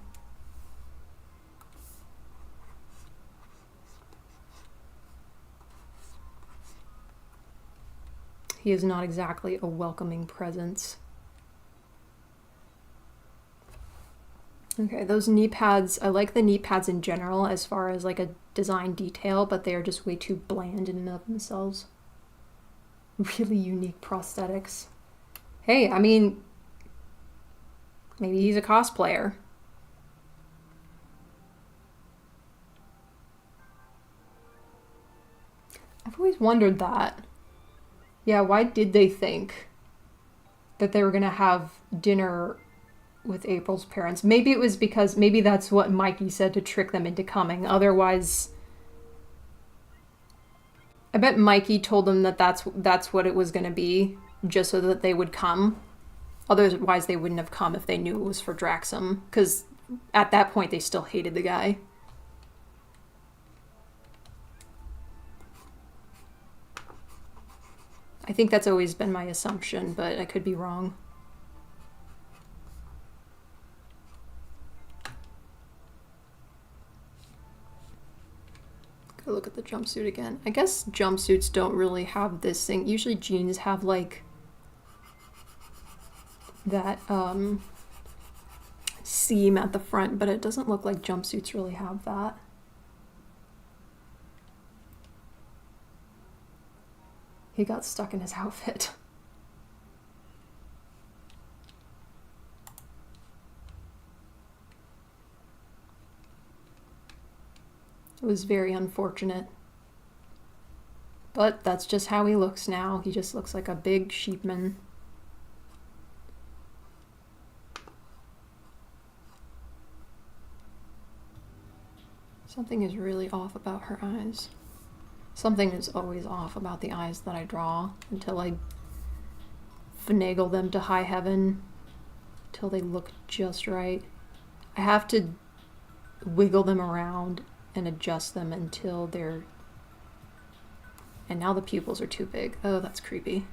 He is not exactly a welcoming presence. Okay, those knee pads, I like the knee pads in general as far as like a design detail, but they are just way too bland in and of themselves. Really unique prosthetics. Hey, I mean, maybe he's a cosplayer. I've always wondered that. Yeah, why did they think that they were gonna have dinner with April's parents? Maybe it was because, maybe that's what Mikey said to trick them into coming. Otherwise, I bet Mikey told them that that's what it was going to be, just so that they would come. Otherwise, they wouldn't have come if they knew it was for Draxum, because at that point, they still hated the guy. I think that's always been my assumption, but I could be wrong. Go look at the jumpsuit again. I guess jumpsuits don't really have this thing. Usually jeans have like that seam at the front, but it doesn't look like jumpsuits really have that. He got stuck in his outfit. It was very unfortunate. But that's just how he looks now. He just looks like a big sheepman. Something is really off about her eyes. Something is always off about the eyes that I draw until I finagle them to high heaven, till they look just right. I have to wiggle them around and adjust them until they're... And now the pupils are too big. Oh, that's creepy.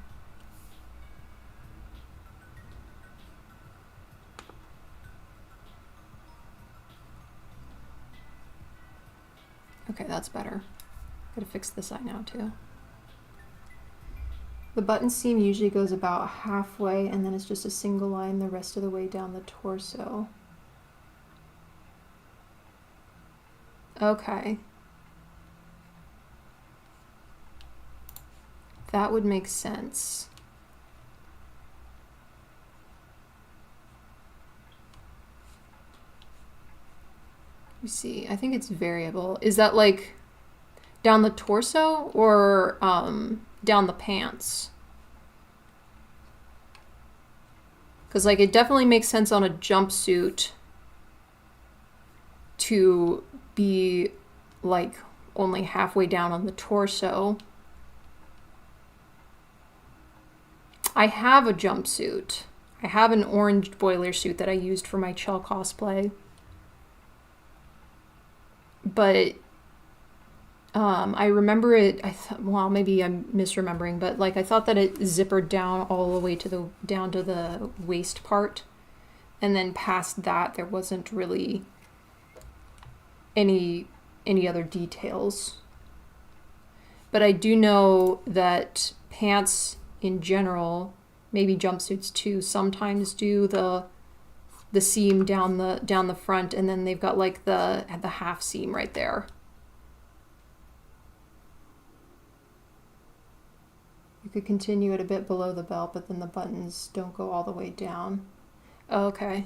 Okay, that's better. Gotta fix this eye now too. The button seam usually goes about halfway and then it's just a single line the rest of the way down the torso. Okay. That would make sense. Let me see, I think it's variable. Is that like down the torso or down the pants? Because like it definitely makes sense on a jumpsuit to be like only halfway down on the torso. I have a jumpsuit. I have an orange boiler suit that I used for my Chell cosplay. But I remember it, well, maybe I'm misremembering, but like I thought that it zippered down all the way to down to the waist part. And then past that, there wasn't really any other details. But I do know that pants in general, maybe jumpsuits too, sometimes do the seam down the front, and then they've got like the half seam right there. You could continue it a bit below the belt, but then the buttons don't go all the way down. Okay.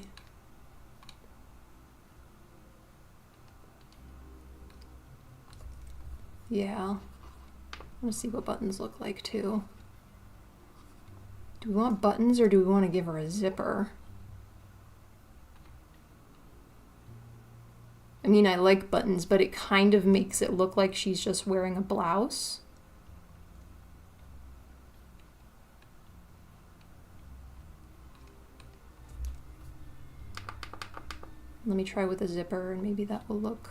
Yeah. I want to see what buttons look like too. Do we want buttons or do we want to give her a zipper? I mean, I like buttons, but it kind of makes it look like she's just wearing a blouse. Let me try with a zipper and maybe that will look.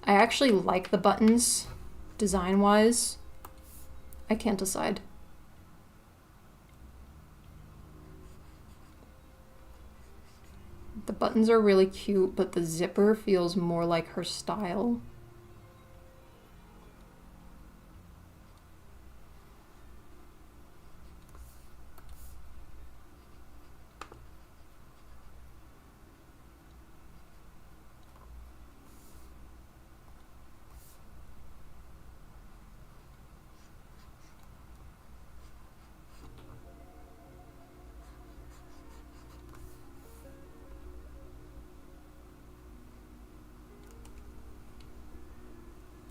I actually like the buttons design-wise. I can't decide. The buttons are really cute, but the zipper feels more like her style.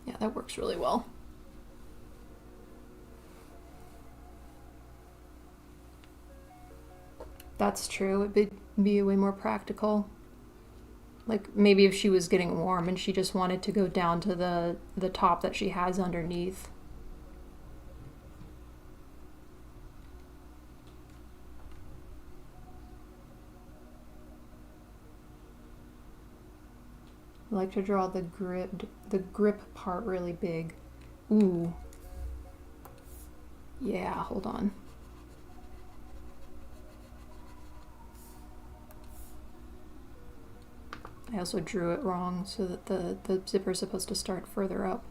Yeah, that works really well. That's true. It'd be way more practical. Like maybe if she was getting warm and she just wanted to go down to the top that she has underneath. I like to draw the grip part really big. Ooh. Yeah, hold on. I also drew it wrong so that the zipper is supposed to start further up.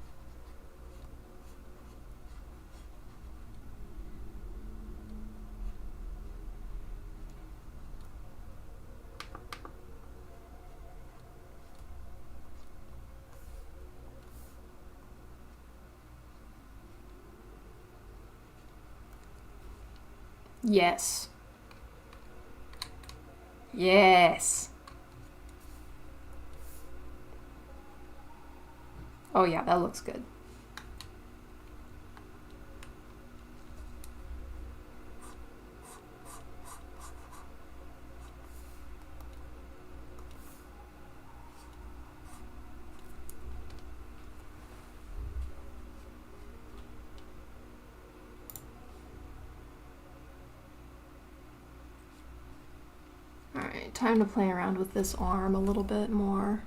Yes. Yes. Oh yeah, that looks good. All right, time to play around with this arm a little bit more.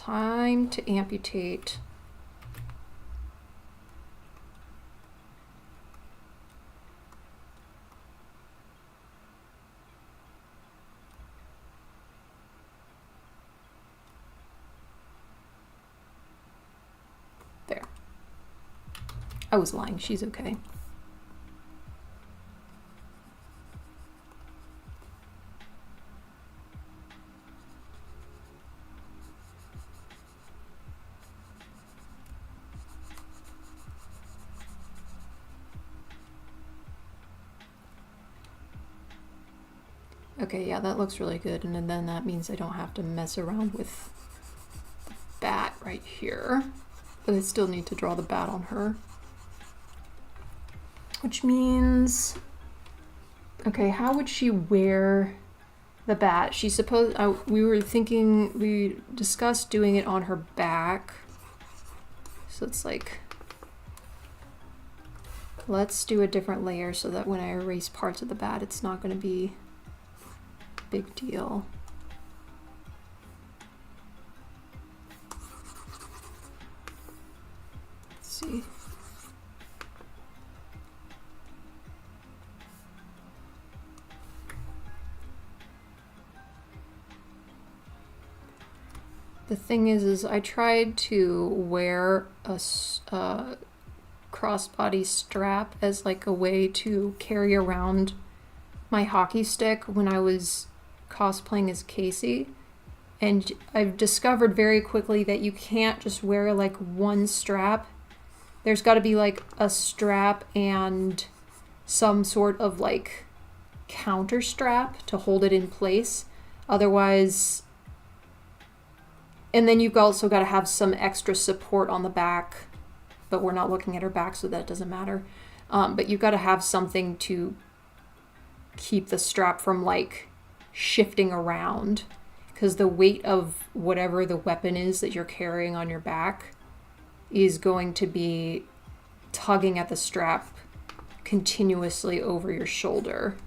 Time to amputate. There. I was lying, she's okay. Okay, yeah, that looks really good, and then that means I don't have to mess around with the bat right here, but I still need to draw the bat on her. Which means, okay, how would she wear the bat? She supposed, we discussed doing it on her back, so it's like, let's do a different layer so that when I erase parts of the bat, it's not going to be big deal. Let's see. The thing is I tried to wear a crossbody strap as like a way to carry around my hockey stick when I was cosplaying as Casey, and I've discovered very quickly that you can't just wear like one strap. There's got to be like a strap and some sort of like counter strap to hold it in place, otherwise, and then you've also got to have some extra support on the back, but we're not looking at her back, so that doesn't matter. But you've got to have something to keep the strap from like shifting around, because the weight of whatever the weapon is that you're carrying on your back is going to be tugging at the strap continuously over your shoulder.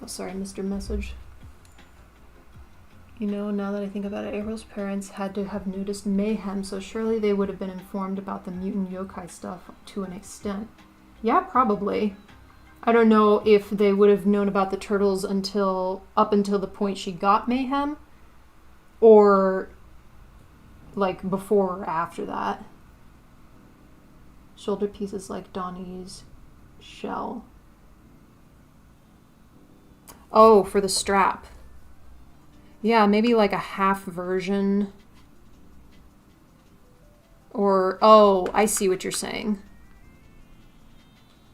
Oh, sorry, Mr. Message. You know, now that I think about it, April's parents had to have noticed mayhem, so surely they would have been informed about the mutant yokai stuff to an extent. Yeah, probably. I don't know if they would have known about the turtles up until the point she got mayhem, or like before or after that. Shoulder pieces like Donnie's shell. Oh, for the strap. Yeah, maybe like a half version. Or, oh, I see what you're saying.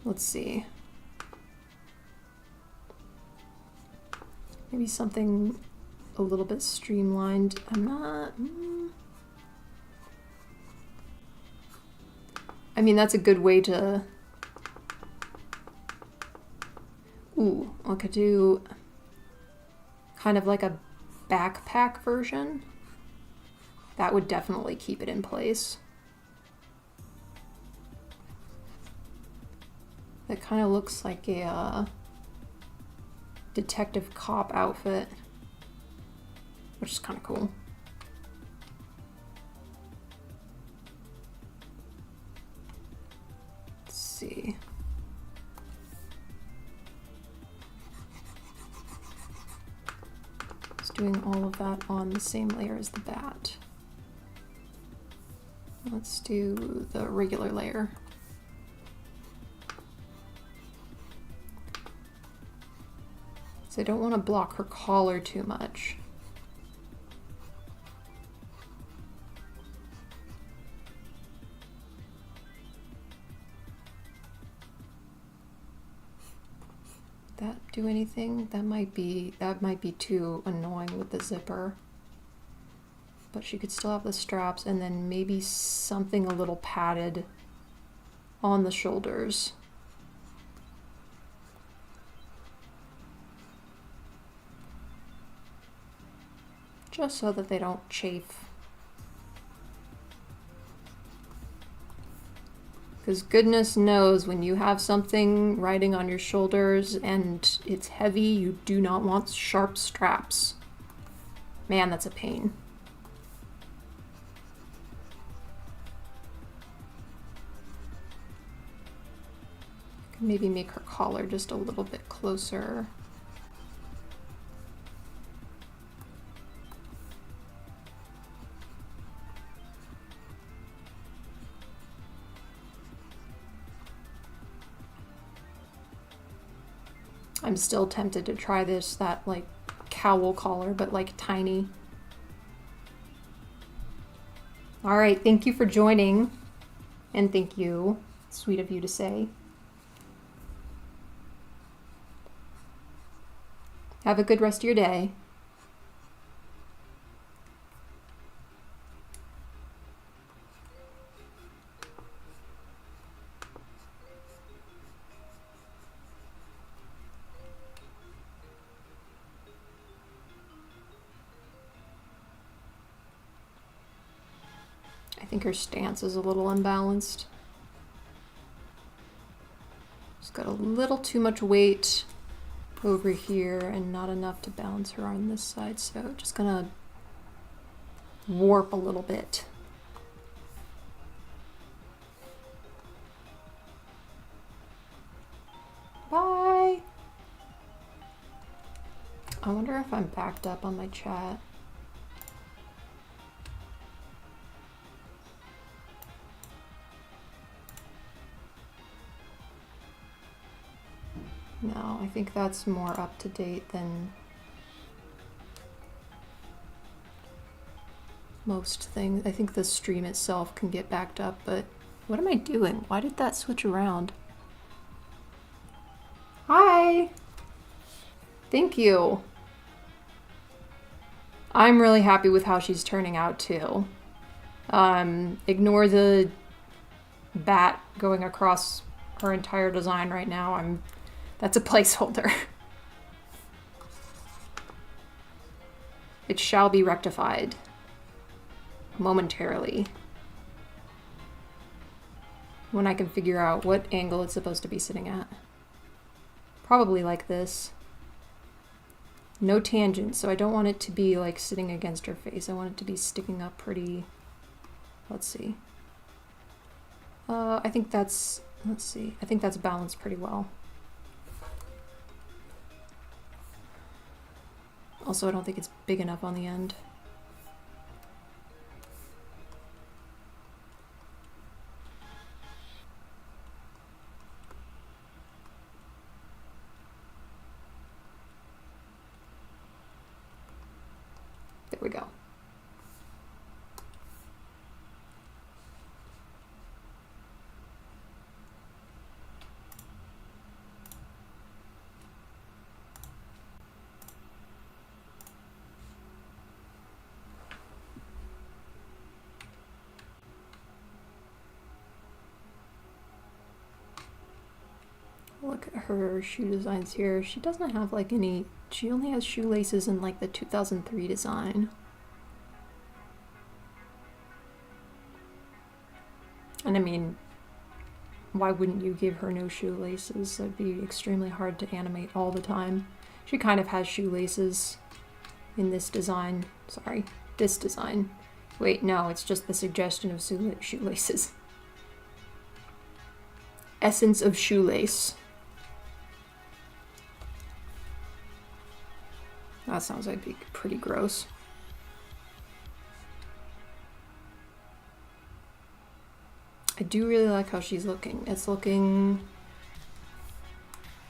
Let's see. Maybe something a little bit streamlined. I'm not... I mean, that's a good way to... Ooh, I could do kind of like a backpack version. That would definitely keep it in place. That kind of looks like a detective cop outfit, which is kind of cool. Let's see. Just doing all of that on the same layer as the bat. Let's do the regular layer. So I don't want to block her collar too much. That do anything? That might be too annoying with the zipper. But she could still have the straps, and then maybe something a little padded on the shoulders. Just so that they don't chafe. Because goodness knows when you have something riding on your shoulders and it's heavy, you do not want sharp straps. Man, that's a pain. Maybe make her collar just a little bit closer. I'm still tempted to try that like cowl collar, but like tiny. All right, thank you for joining. And thank you. Sweet of you to say. Have a good rest of your day. I think her stance is a little unbalanced. She's got a little too much weight over here and not enough to balance her on this side, so just gonna warp a little bit. Bye! I wonder if I'm backed up on my chat. No, I think that's more up to date than most things. I think the stream itself can get backed up, but what am I doing? Why did that switch around? Hi! Thank you. I'm really happy with how she's turning out too. Ignore the bat going across her entire design right now. That's a placeholder. It shall be rectified momentarily when I can figure out what angle it's supposed to be sitting at. Probably like this. No tangent, so I don't want it to be like sitting against her face. I want it to be sticking up pretty. Let's see. I think that's, let's see. I think that's balanced pretty well. Also, I don't think it's big enough on the end. There we go. Look at her shoe designs here. She doesn't have like any, she only has shoelaces in like the 2003 design. And I mean, why wouldn't you give her no shoelaces? That'd be extremely hard to animate all the time. She kind of has shoelaces in this design. Sorry, this design. Wait, no, it's just the suggestion of shoelaces. Essence of shoelace. That sounds like it'd be pretty gross. I do really like how she's looking. It's looking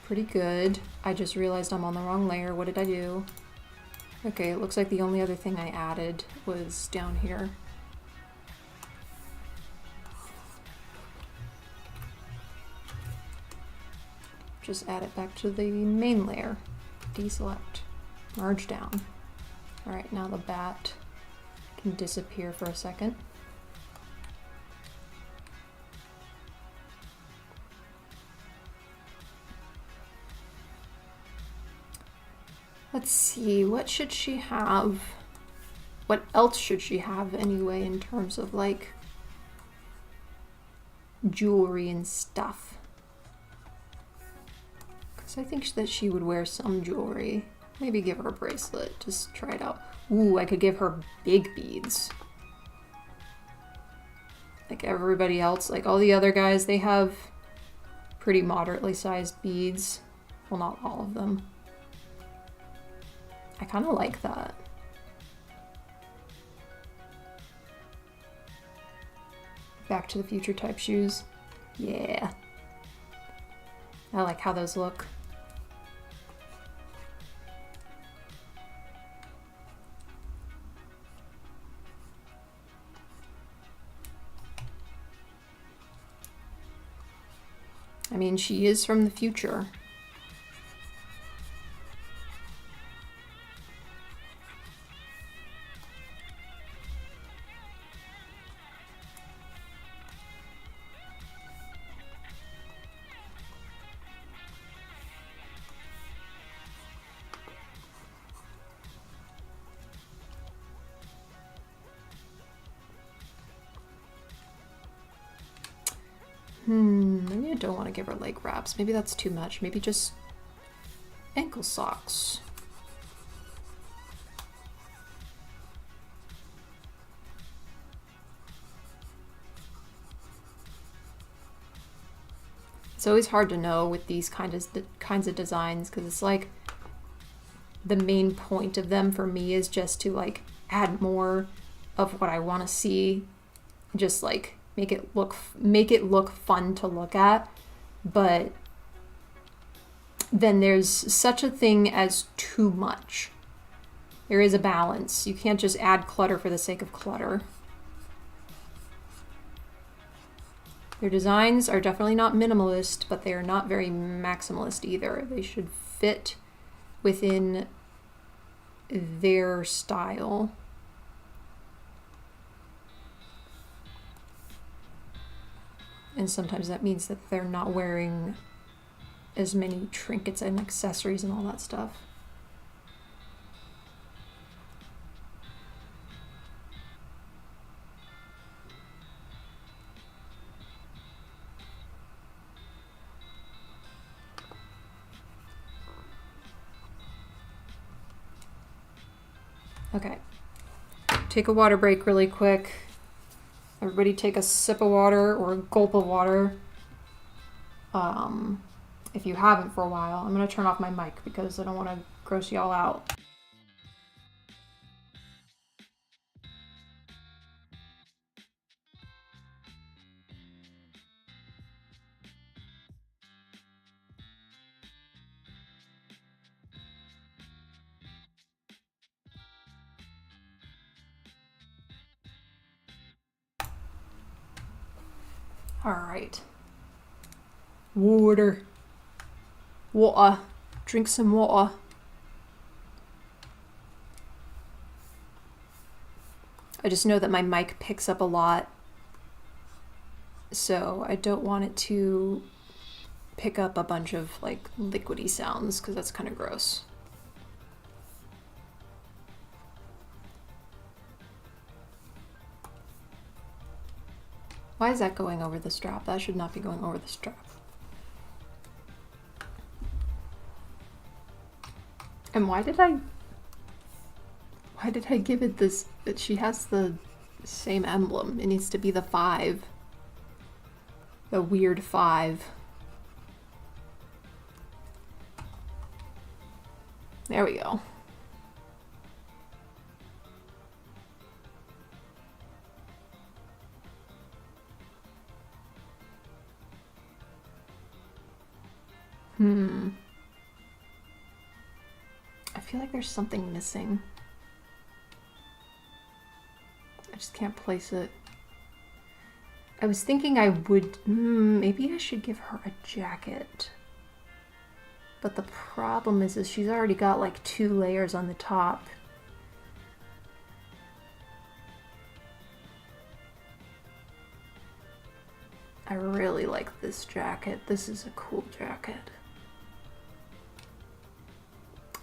pretty good. I just realized I'm on the wrong layer. What did I do? Okay, it looks like the only other thing I added was down here. Just add it back to the main layer. Deselect. Merge down. Alright, now the bat can disappear for a second. Let's see, what should she have? What else should she have anyway in terms of like jewelry and stuff. Because I think that she would wear some jewelry. Maybe give her a bracelet, just try it out. Ooh, I could give her big beads. Like everybody else, like all the other guys, they have pretty moderately sized beads. Well, not all of them. I kind of like that. Back to the Future type shoes. Yeah. I like how those look. I mean, she is from the future. Maybe I don't want to give her leg wraps. Maybe that's too much. Maybe just ankle socks. It's always hard to know with these kinds of designs because it's like the main point of them for me is just to like add more of what I want to see, just like make it look fun to look at. But then there's such a thing as too much. There is a balance. You can't just add clutter for the sake of clutter. Their designs are definitely not minimalist, but they are not very maximalist either. They should fit within their style. And sometimes that means that they're not wearing as many trinkets and accessories and all that stuff. Okay, take a water break really quick. Everybody take a sip of water or a gulp of water. If you haven't for a while. I'm gonna turn off my mic because I don't want to gross y'all out. All right. Water. Water. Drink some water. I just know that my mic picks up a lot, so I don't want it to pick up a bunch of like liquidy sounds because that's kind of gross. Why is that going over the strap? That should not be going over the strap. And why did I give it this, that she has the same emblem? It needs to be the 5. The weird 5. There we go. I feel like there's something missing. I just can't place it. I was thinking I would, maybe I should give her a jacket. But the problem is she's already got like 2 layers on the top. I really like this jacket. This is a cool jacket.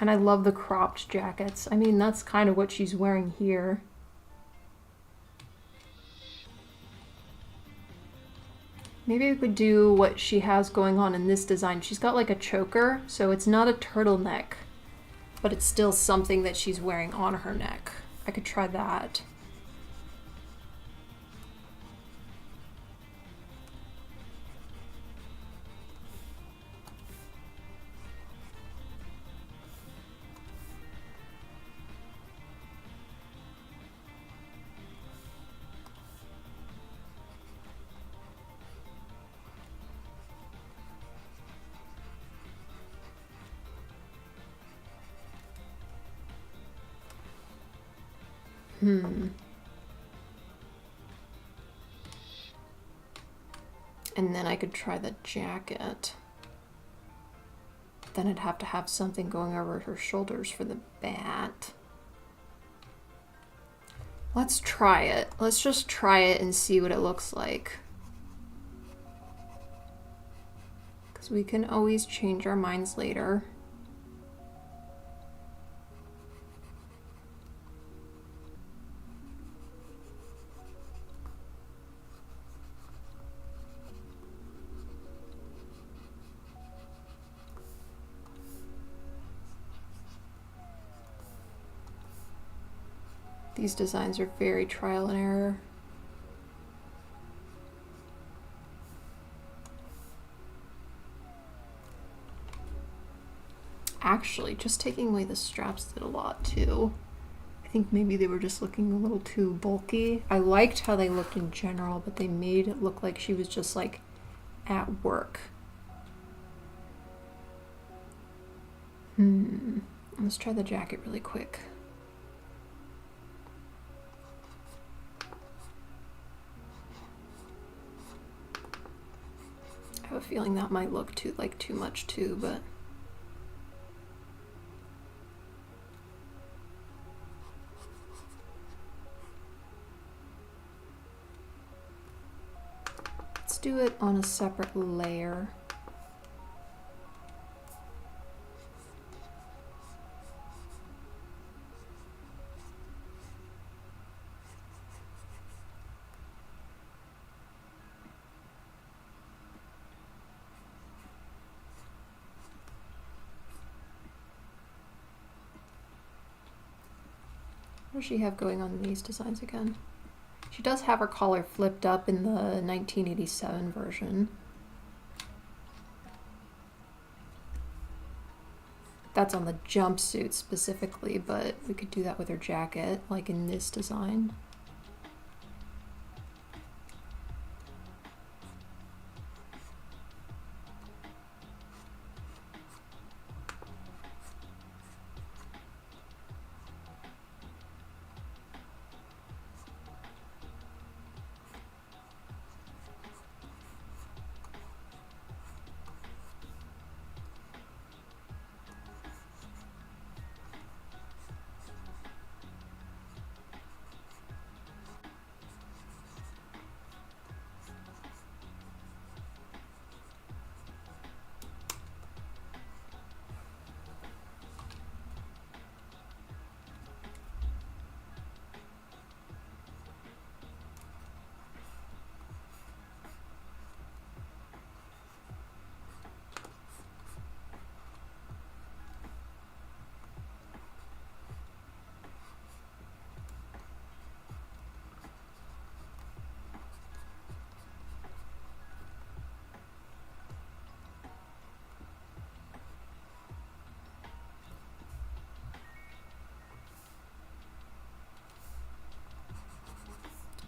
And I love the cropped jackets. I mean, that's kind of what she's wearing here. Maybe we could do what she has going on in this design. She's got like a choker, so it's not a turtleneck, but it's still something that she's wearing on her neck. I could try that. And then I could try the jacket. Then I'd have to have something going over her shoulders for the bat. Let's try it. Let's just try it and see what it looks like. Because we can always change our minds later. These designs are very trial and error. Actually, just taking away the straps did a lot too. I think maybe they were just looking a little too bulky. I liked how they looked in general, but they made it look like she was just like at work. Let's try the jacket really quick. I have a feeling that might look too much too, but let's do it on a separate layer. What does she have going on in these designs again? She does have her collar flipped up in the 1987 version. That's on the jumpsuit specifically, but we could do that with her jacket, like in this design.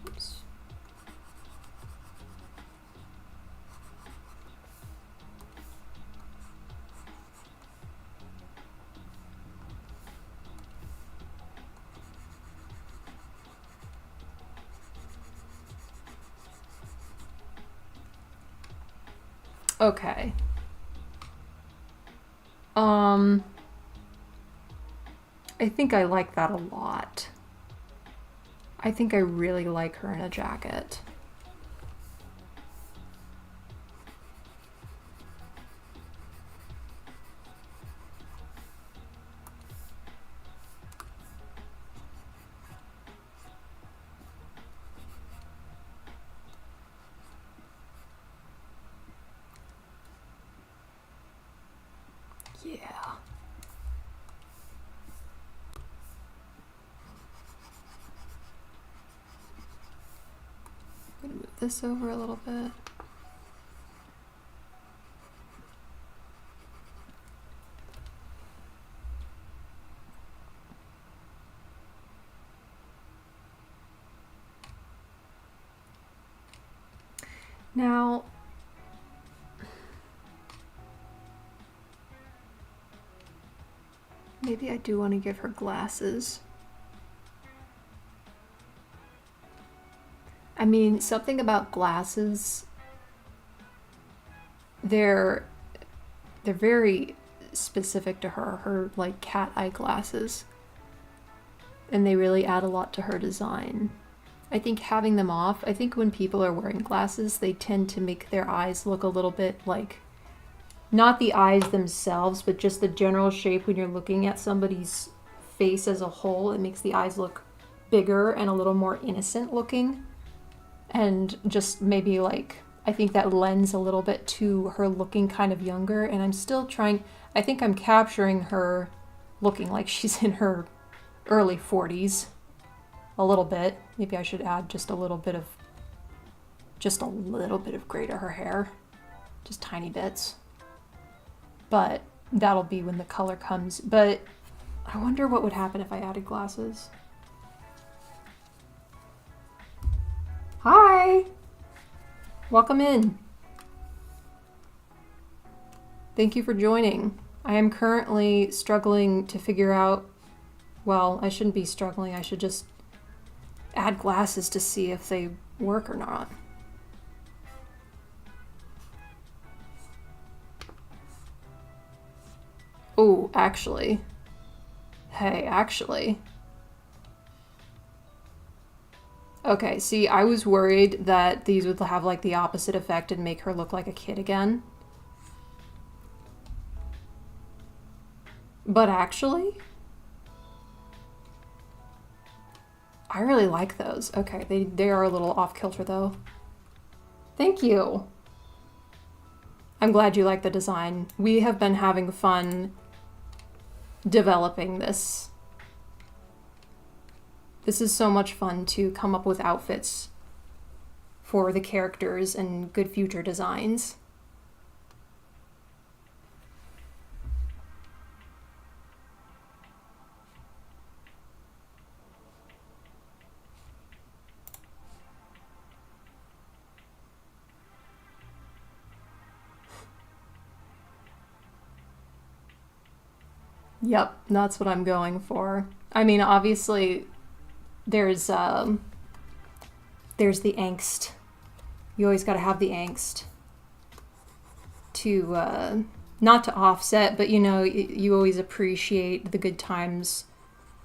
Oops. Okay. I think I like that a lot. I think I really like her in a jacket. this over a little bit. Now, maybe I do want to give her glasses. I mean, something about glasses, they're very specific to her like cat eye glasses. And they really add a lot to her design. I think having them off, I think when people are wearing glasses, they tend to make their eyes look a little bit like, not the eyes themselves, but just the general shape when you're looking at somebody's face as a whole. It makes the eyes look bigger and a little more innocent looking. And just maybe like, I think that lends a little bit to her looking kind of younger. And I'm still trying, I think I'm capturing her looking like she's in her early 40s. A little bit. Maybe I should add just a little bit of gray to her hair. Just tiny bits. But that'll be when the color comes. But I wonder what would happen if I added glasses. Hi! Welcome in. Thank you for joining. I am currently struggling to figure out, well, I shouldn't be struggling, I should just add glasses to see if they work or not. Oh, actually. Hey, actually. Okay, see, I was worried that these would have like the opposite effect and make her look like a kid again. But actually, I really like those. Okay, they are a little off kilter though. Thank you. I'm glad you like the design. We have been having fun developing this. This is so much fun to come up with outfits for the characters and good future designs. Yep, that's what I'm going for. I mean, obviously, there's the angst. You always got to have the angst to, not to offset, but you know, you always appreciate the good times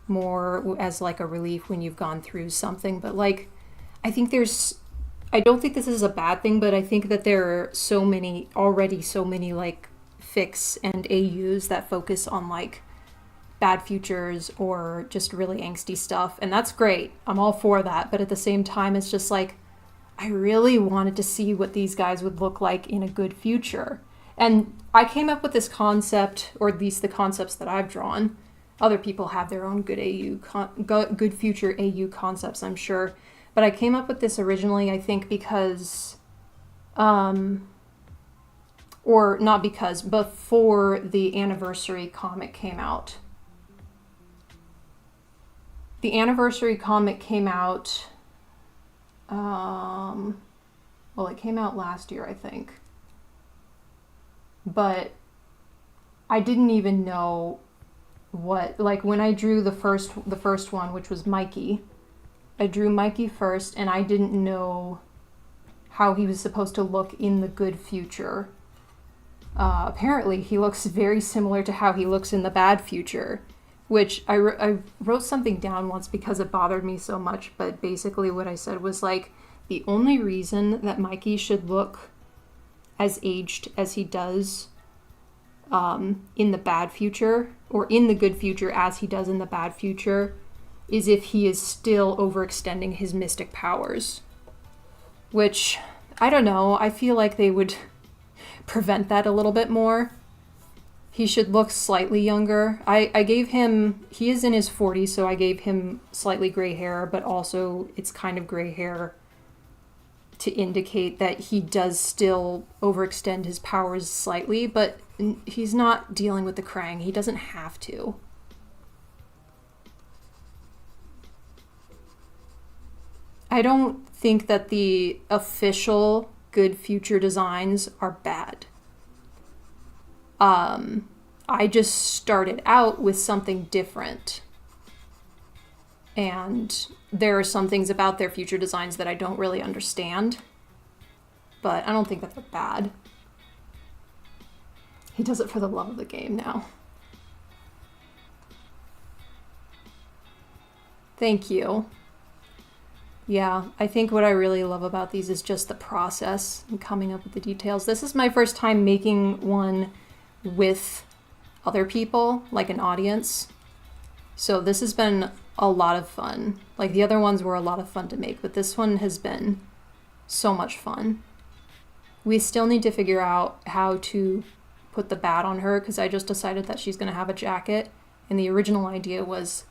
more as like a relief when you've gone through something. But like, I don't think this is a bad thing, but I think that there are already so many like fics and AUs that focus on like bad futures or just really angsty stuff, and that's great. I'm all for that, but at the same time, it's just like, I really wanted to see what these guys would look like in a good future. And I came up with this concept, or at least the concepts that I've drawn. Other people have their own good future AU concepts, I'm sure. But I came up with this originally, I think, because, or not because, before the Anniversary comic came out. The Anniversary comic came out, well, it came out last year, I think. But I didn't even know what, like when I drew the first one, which was Mikey, I drew Mikey first, and I didn't know how he was supposed to look in the good future. Apparently, he looks very similar to how he looks in the bad future, which I wrote something down once because it bothered me so much, but basically what I said was like, the only reason that Mikey should look as aged as he does in the bad future, or in the good future as he does in the bad future, is if he is still overextending his mystic powers. Which, I don't know, I feel like they would prevent that a little bit more. He should look slightly younger. I gave him, he is in his 40s, so I gave him slightly gray hair, but also it's kind of gray hair to indicate that he does still overextend his powers slightly, but he's not dealing with the Krang. He doesn't have to. I don't think that the official good future designs are bad. I just started out with something different. And there are some things about their future designs that I don't really understand. But I don't think that they're bad. He does it for the love of the game now. Thank you. Yeah, I think what I really love about these is just the process and coming up with the details. This is my first time making one with other people, like an audience. So this has been a lot of fun. Like the other ones were a lot of fun to make, but this one has been so much fun. We still need to figure out how to put the bat on her, because I just decided that she's going to have a jacket, and the original idea was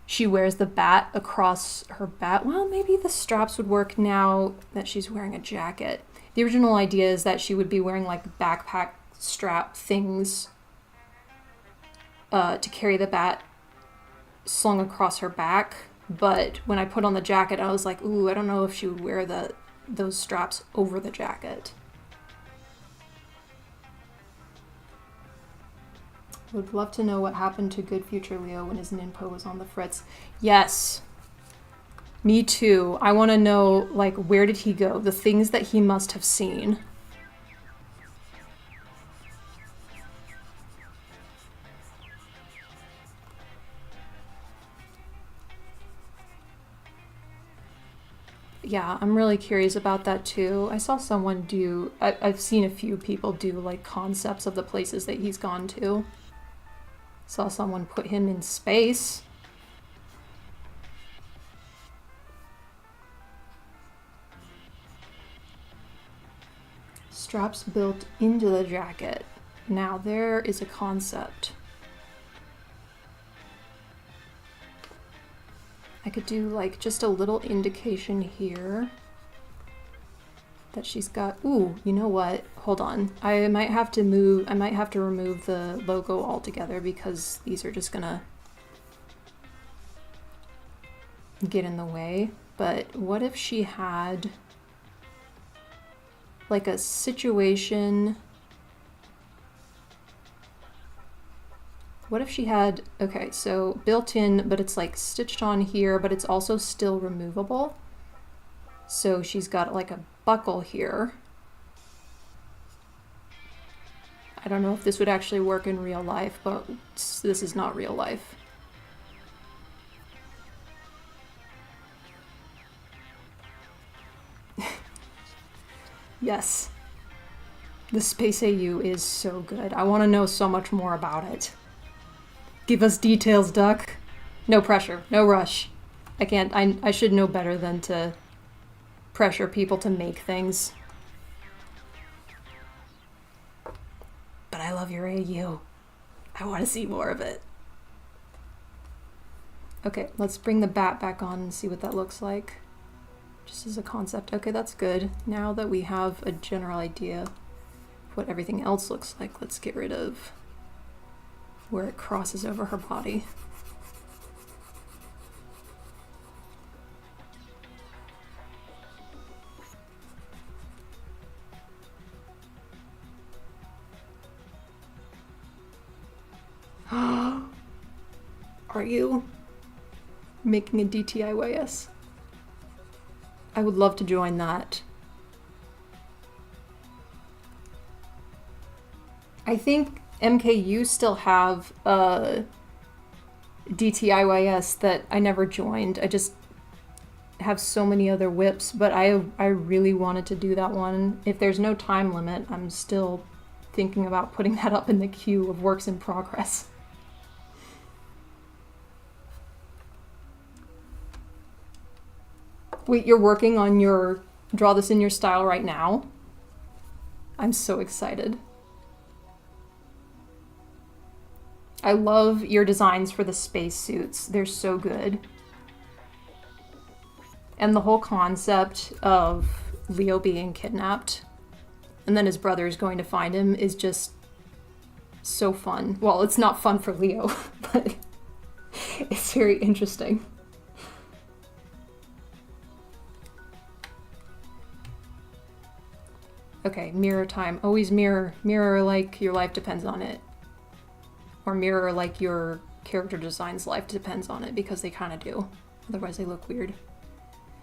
she wears the bat across her bat. Well, maybe the straps would work now that she's wearing a jacket. The original idea is that she would be wearing like backpack strap things to carry the bat slung across her back. But when I put on the jacket, I was like, ooh, I don't know if she would wear those straps over the jacket. Would love to know what happened to good future Leo when his ninpo was on the fritz. Yes. Me too. I want to know, like, where did he go? The things that he must have seen. Yeah, I'm really curious about that too. I saw someone do, I've seen a few people do like concepts of the places that he's gone to. Saw someone put him in space. Straps built into the jacket. Now there is a concept. I could do like just a little indication here that she's got, ooh, you know what? Hold on. I might have to remove the logo altogether because these are just gonna get in the way. But what if she had like a situation? What if she had, okay, so built in, but it's like stitched on here, but it's also still removable. So she's got like a buckle here. I don't know if this would actually work in real life, but this is not real life. Yes. The Space AU is so good. I want to know so much more about it. Give us details, Duck. No pressure, no rush. I should know better than to pressure people to make things. But I love your AU. I want to see more of it. Okay, let's bring the bat back on and see what that looks like. Just as a concept. Okay, that's good. Now that we have a general idea of what everything else looks like, let's get rid of where it crosses over her body. Are you making a DTIYS? I would love to join that. I think MKU still have a DTIYS that I never joined. I just have so many other whips, but I really wanted to do that one. If there's no time limit, I'm still thinking about putting that up in the queue of works in progress. Wait, you're working on your draw this in your style right now? I'm so excited. I love your designs for the space suits. They're so good. And the whole concept of Leo being kidnapped and then his brother is going to find him is just so fun. Well, it's not fun for Leo, but it's very interesting. Okay, mirror time. Always mirror. Mirror like your life depends on it. Or mirror like your character design's life depends on it, because they kind of do. Otherwise they look weird.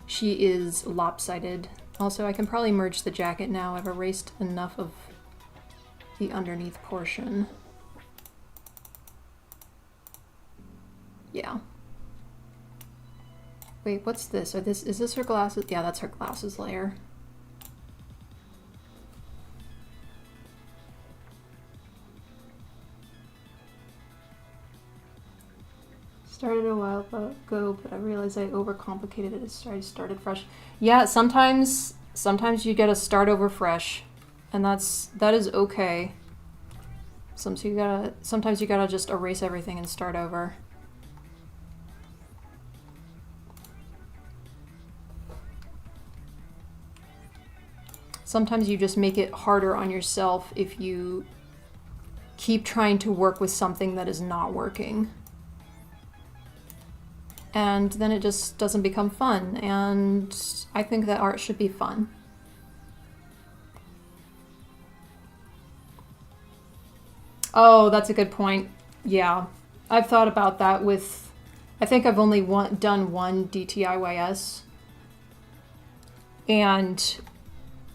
She is lopsided. Also, I can probably merge the jacket now. I've erased enough of the underneath portion. Yeah. Wait, what's this? Is this her glasses? Yeah, that's her glasses layer. Started a while ago, but I realized I overcomplicated it as I started fresh. Yeah, sometimes you gotta start over fresh, and that is okay. Sometimes you gotta just erase everything and start over. Sometimes you just make it harder on yourself if you keep trying to work with something that is not working. And then it just doesn't become fun, and I think that art should be fun. Oh, that's a good point. Yeah, I've thought about that with, I think I've only done one DTIYS, and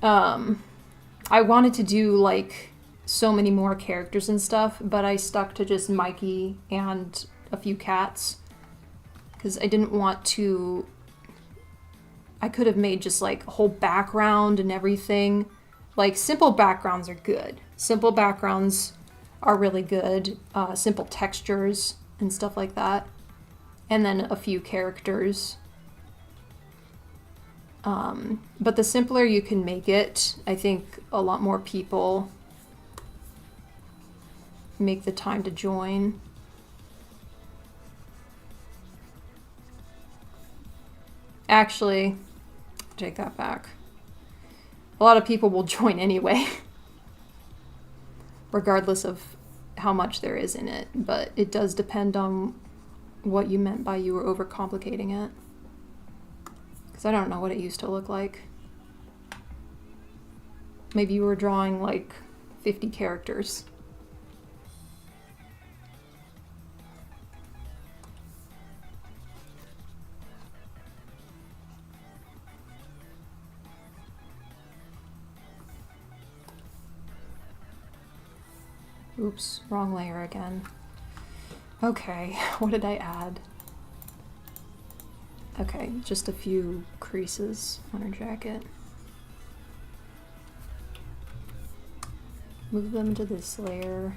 I wanted to do like so many more characters and stuff, but I stuck to just Mikey and a few cats. Because I didn't want to, I could have made just like a whole background and everything. Like simple backgrounds are good. Simple backgrounds are really good. Simple textures and stuff like that. And then a few characters. But the simpler you can make it, I think a lot more people make the time to join. Actually, take that back. A lot of people will join anyway, regardless of how much there is in it, but it does depend on what you meant by you were overcomplicating it. Because I don't know what it used to look like. Maybe you were drawing like 50 characters. Oops, wrong layer again. Okay, what did I add? Okay, just a few creases on her jacket. Move them to this layer.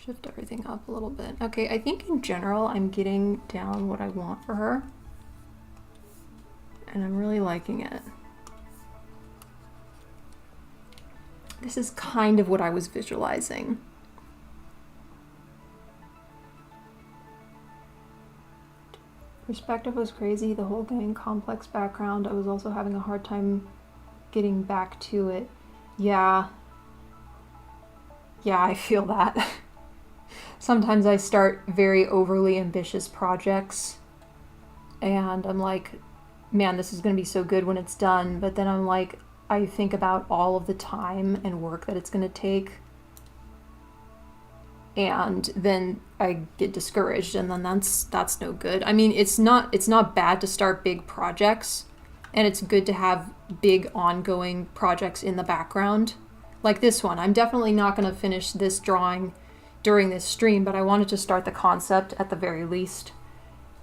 Shift everything up a little bit. Okay, I think in general I'm getting down what I want for her. And I'm really liking it. This is kind of what I was visualizing. Perspective was crazy, the whole gang complex background. I was also having a hard time getting back to it. Yeah, I feel that. Sometimes I start very overly ambitious projects and I'm like, man, this is going to be so good when it's done. But then I'm like, I think about all of the time and work that it's going to take. And then I get discouraged, and then that's no good. I mean, it's not bad to start big projects, and it's good to have big ongoing projects in the background. Like this one. I'm definitely not going to finish this drawing during this stream, but I wanted to start the concept at the very least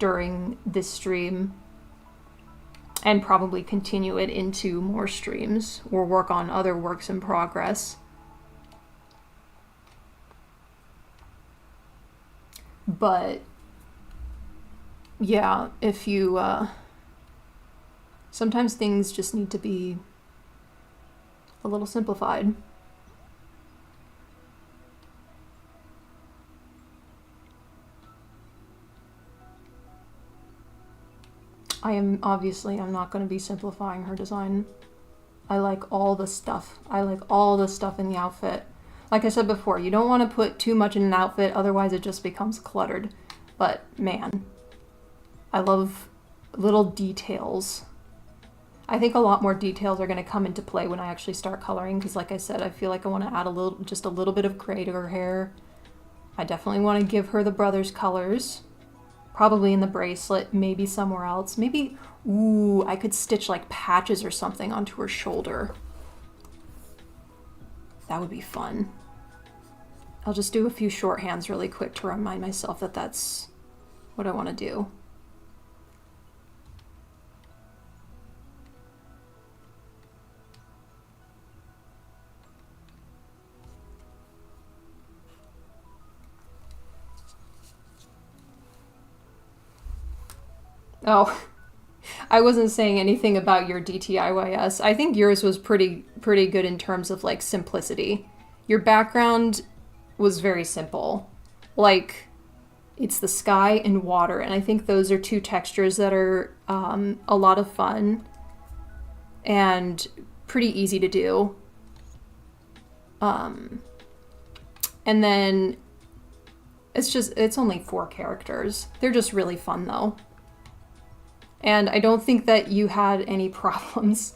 during this stream. And probably continue it into more streams or work on other works in progress. But yeah, if you sometimes things just need to be a little simplified. I'm not going to be simplifying her design. I like all the stuff. I like all the stuff in the outfit. Like I said before, you don't want to put too much in an outfit, otherwise it just becomes cluttered. But man, I love little details. I think a lot more details are going to come into play when I actually start coloring, because like I said, I feel like I want to add just a little bit of gray to her hair. I definitely want to give her the brothers' colors. Probably in the bracelet, maybe somewhere else. Maybe, ooh, I could stitch like patches or something onto her shoulder. That would be fun. I'll just do a few shorthands really quick to remind myself that that's what I want to do. Oh, I wasn't saying anything about your DTIYS. I think yours was pretty good in terms of like simplicity. Your background was very simple. Like, it's the sky and water, and I think those are two textures that are a lot of fun and pretty easy to do. And then it's only 4 characters. They're just really fun though. And I don't think that you had any problems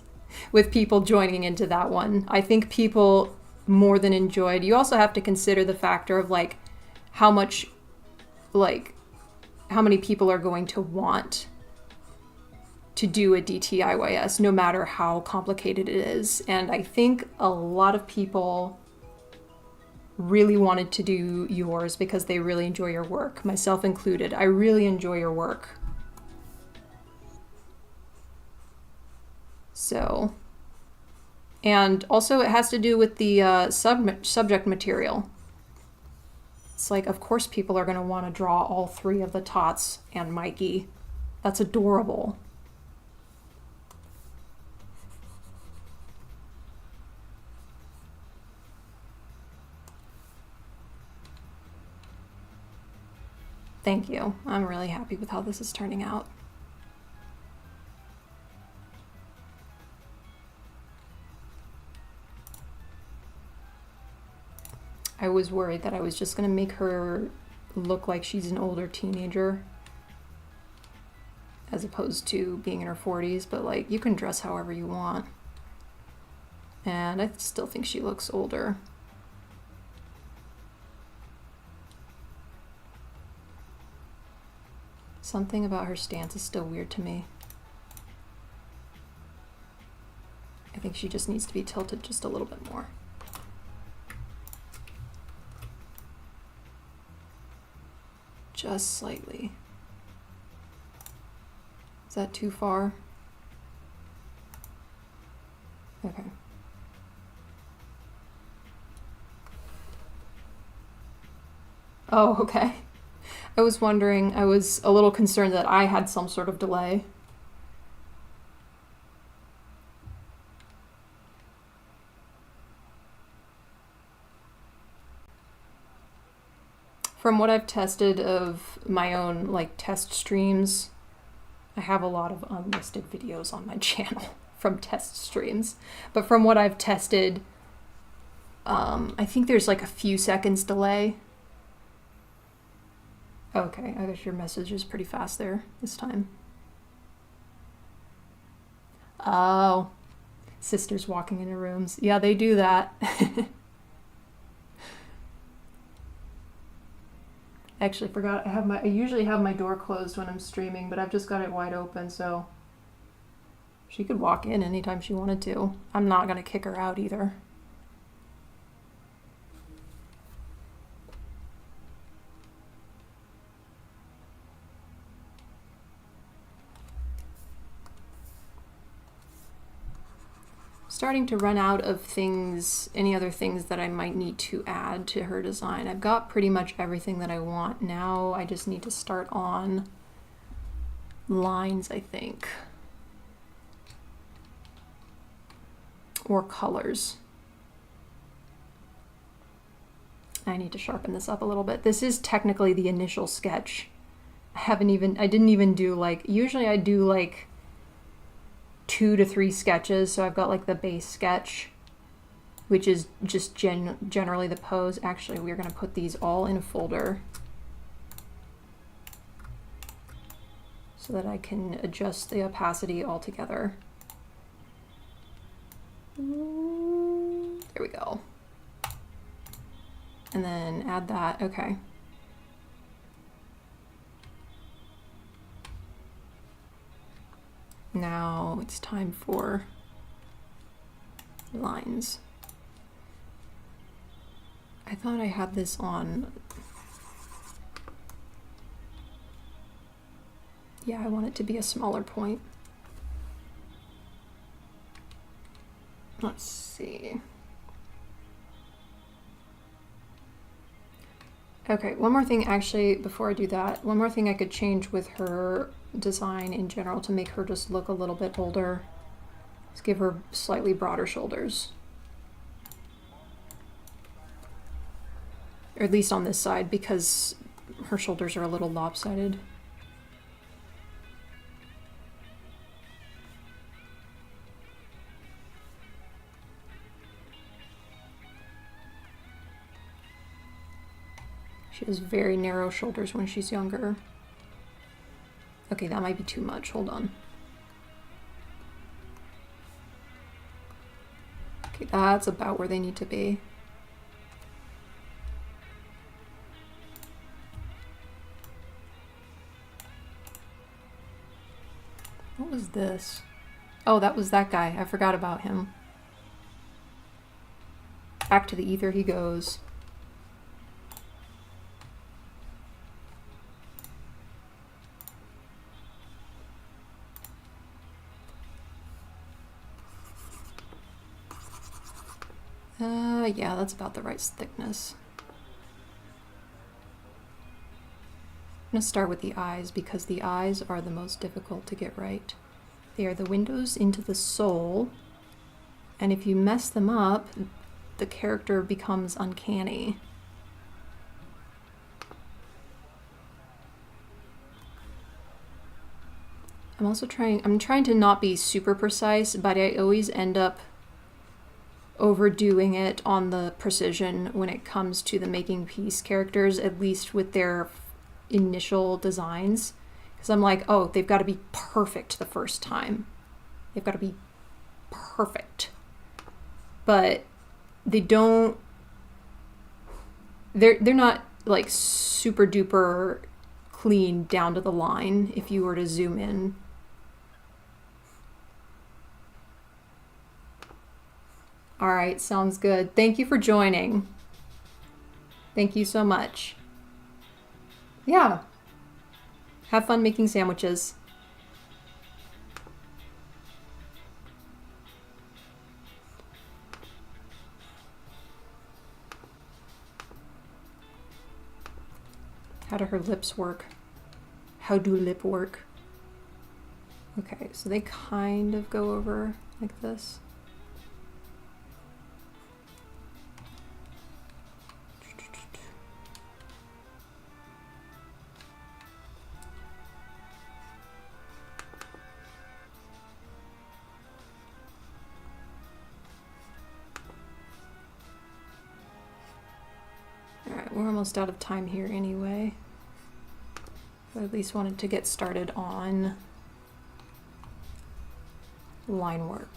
with people joining into that one. I think people more than enjoyed. You also have to consider the factor of like how many people are going to want to do a DTIYS, no matter how complicated it is. And I think a lot of people really wanted to do yours because they really enjoy your work, myself included. I really enjoy your work. So, and also it has to do with the subject material. It's like, of course people are going to want to draw all 3 of the Tots and Mikey. That's adorable. Thank you. I'm really happy with how this is turning out. I was worried that I was just going to make her look like she's an older teenager as opposed to being in her 40s, but like, you can dress however you want. And I still think she looks older. Something about her stance is still weird to me. I think she just needs to be tilted just a little bit more. Just slightly. Is that too far? Okay. Oh, okay. I was wondering, I was a little concerned that I had some sort of delay. From what I've tested of my own like test streams, I have a lot of unlisted videos on my channel from test streams, but from what I've tested, I think there's like a few seconds delay. Okay, I guess your message is pretty fast there this time. Oh, sisters walking into rooms. Yeah, they do that. I actually forgot I usually have my door closed when I'm streaming, but I've just got it wide open, so she could walk in anytime she wanted to. I'm not gonna kick her out either. Starting to run out of things, any other things that I might need to add to her design. I've got pretty much everything that I want. Now I just need to start on lines, I think. Or colors. I need to sharpen this up a little bit. This is technically the initial sketch. I didn't even do like, usually I do like 2 to 3 sketches. So I've got like the base sketch, which is just generally the pose. Actually, we're gonna put these all in a folder so that I can adjust the opacity all together. There we go. And then add that, okay. Now it's time for lines. I thought I had this on. Yeah, I want it to be a smaller point. Let's see. Okay, one more thing actually, before I do that, one more thing I could change with her design in general to make her just look a little bit older. Let's give her slightly broader shoulders. Or at least on this side, because her shoulders are a little lopsided. She has very narrow shoulders when she's younger. Okay, that might be too much. Hold on. Okay, that's about where they need to be. What was this? Oh, that was that guy. I forgot about him. Back to the ether he goes. Yeah, that's about the right thickness. I'm gonna start with the eyes because the eyes are the most difficult to get right. They are the windows into the soul, and if you mess them up, the character becomes uncanny. I'm trying to not be super precise, but I always end up overdoing it on the precision when it comes to the making piece characters, at least with their initial designs. Because I'm like, oh, they've got to be perfect the first time. They've got to be perfect. But they don't, they're not like super duper clean down to the line if you were to zoom in. All right, sounds good. Thank you for joining. Thank you so much. Yeah. Have fun making sandwiches. How do her lips work? How do lip work? Okay, so they kind of go over like this. We're almost out of time here anyway. But I at least wanted to get started on line work.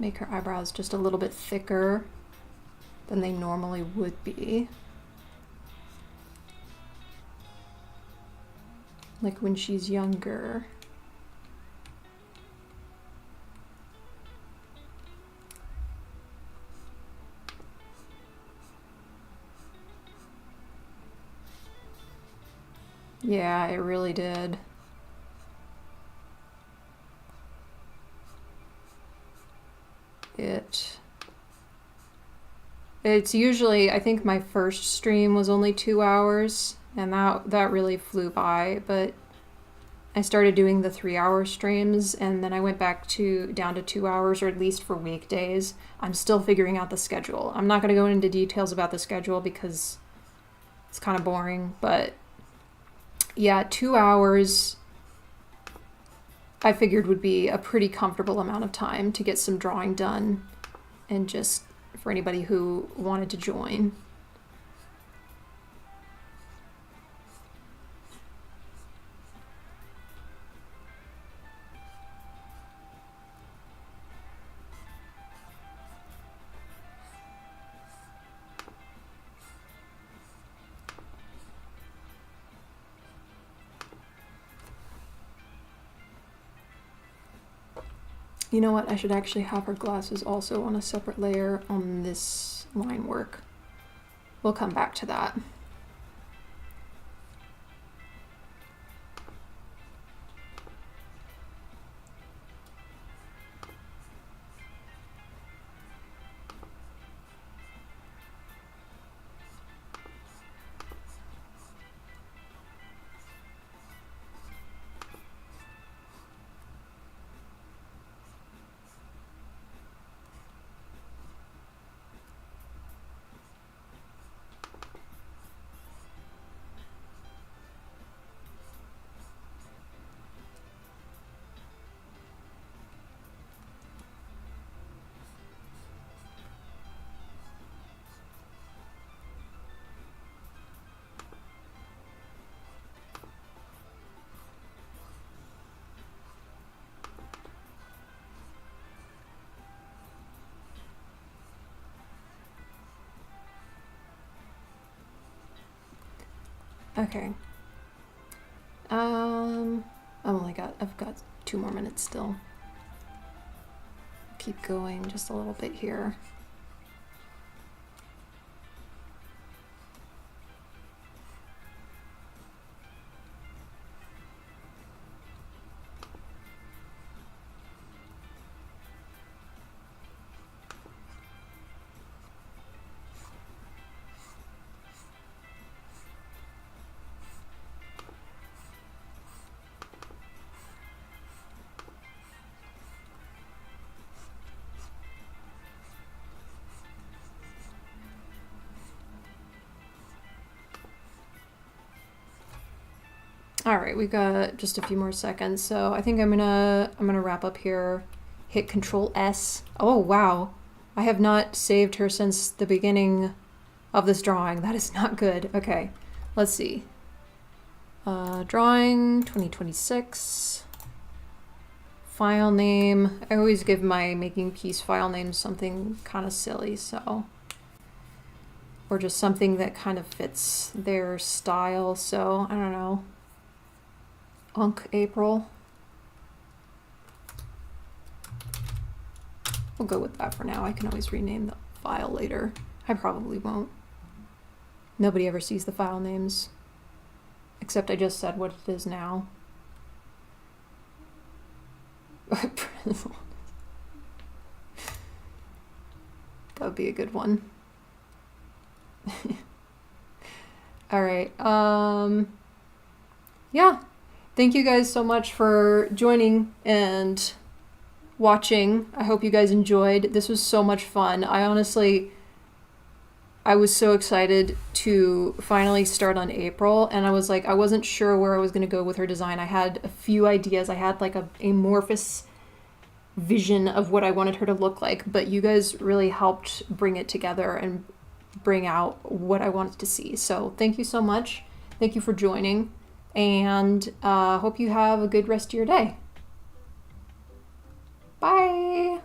Make her eyebrows just a little bit thicker than they normally would be. Like when she's younger. Yeah, it really did. It's usually, I think my first stream was only 2 hours, and that really flew by, but I started doing the 3-hour streams, and then I went back down to 2 hours, or at least for weekdays. I'm still figuring out the schedule. I'm not going to go into details about the schedule because it's kind of boring, but yeah, 2 hours I figured would be a pretty comfortable amount of time to get some drawing done, and just for anybody who wanted to join. You know what? I should actually have her glasses also on a separate layer on this line work. We'll come back to that. Okay. I've got 2 more minutes still. Keep going just a little bit here. All right, we've got just a few more seconds, so I think I'm gonna wrap up here. Hit Control S. Oh wow, I have not saved her since the beginning of this drawing. That is not good. Okay, let's see. Drawing 2026. File name. I always give my making piece file names something kind of silly, so, or just something that kind of fits their style. So I don't know. April. We'll go with that for now. I can always rename the file later. I probably won't. Nobody ever sees the file names, except I just said what it is now. That would be a good one. All right. Yeah. Thank you guys so much for joining and watching. I hope you guys enjoyed. This was so much fun. I was so excited to finally start on April, and I was like, I wasn't sure where I was going to go with her design. I had a few ideas. I had like a amorphous vision of what I wanted her to look like, but you guys really helped bring it together and bring out what I wanted to see. So thank you so much. Thank you for joining. And hope you have a good rest of your day. Bye!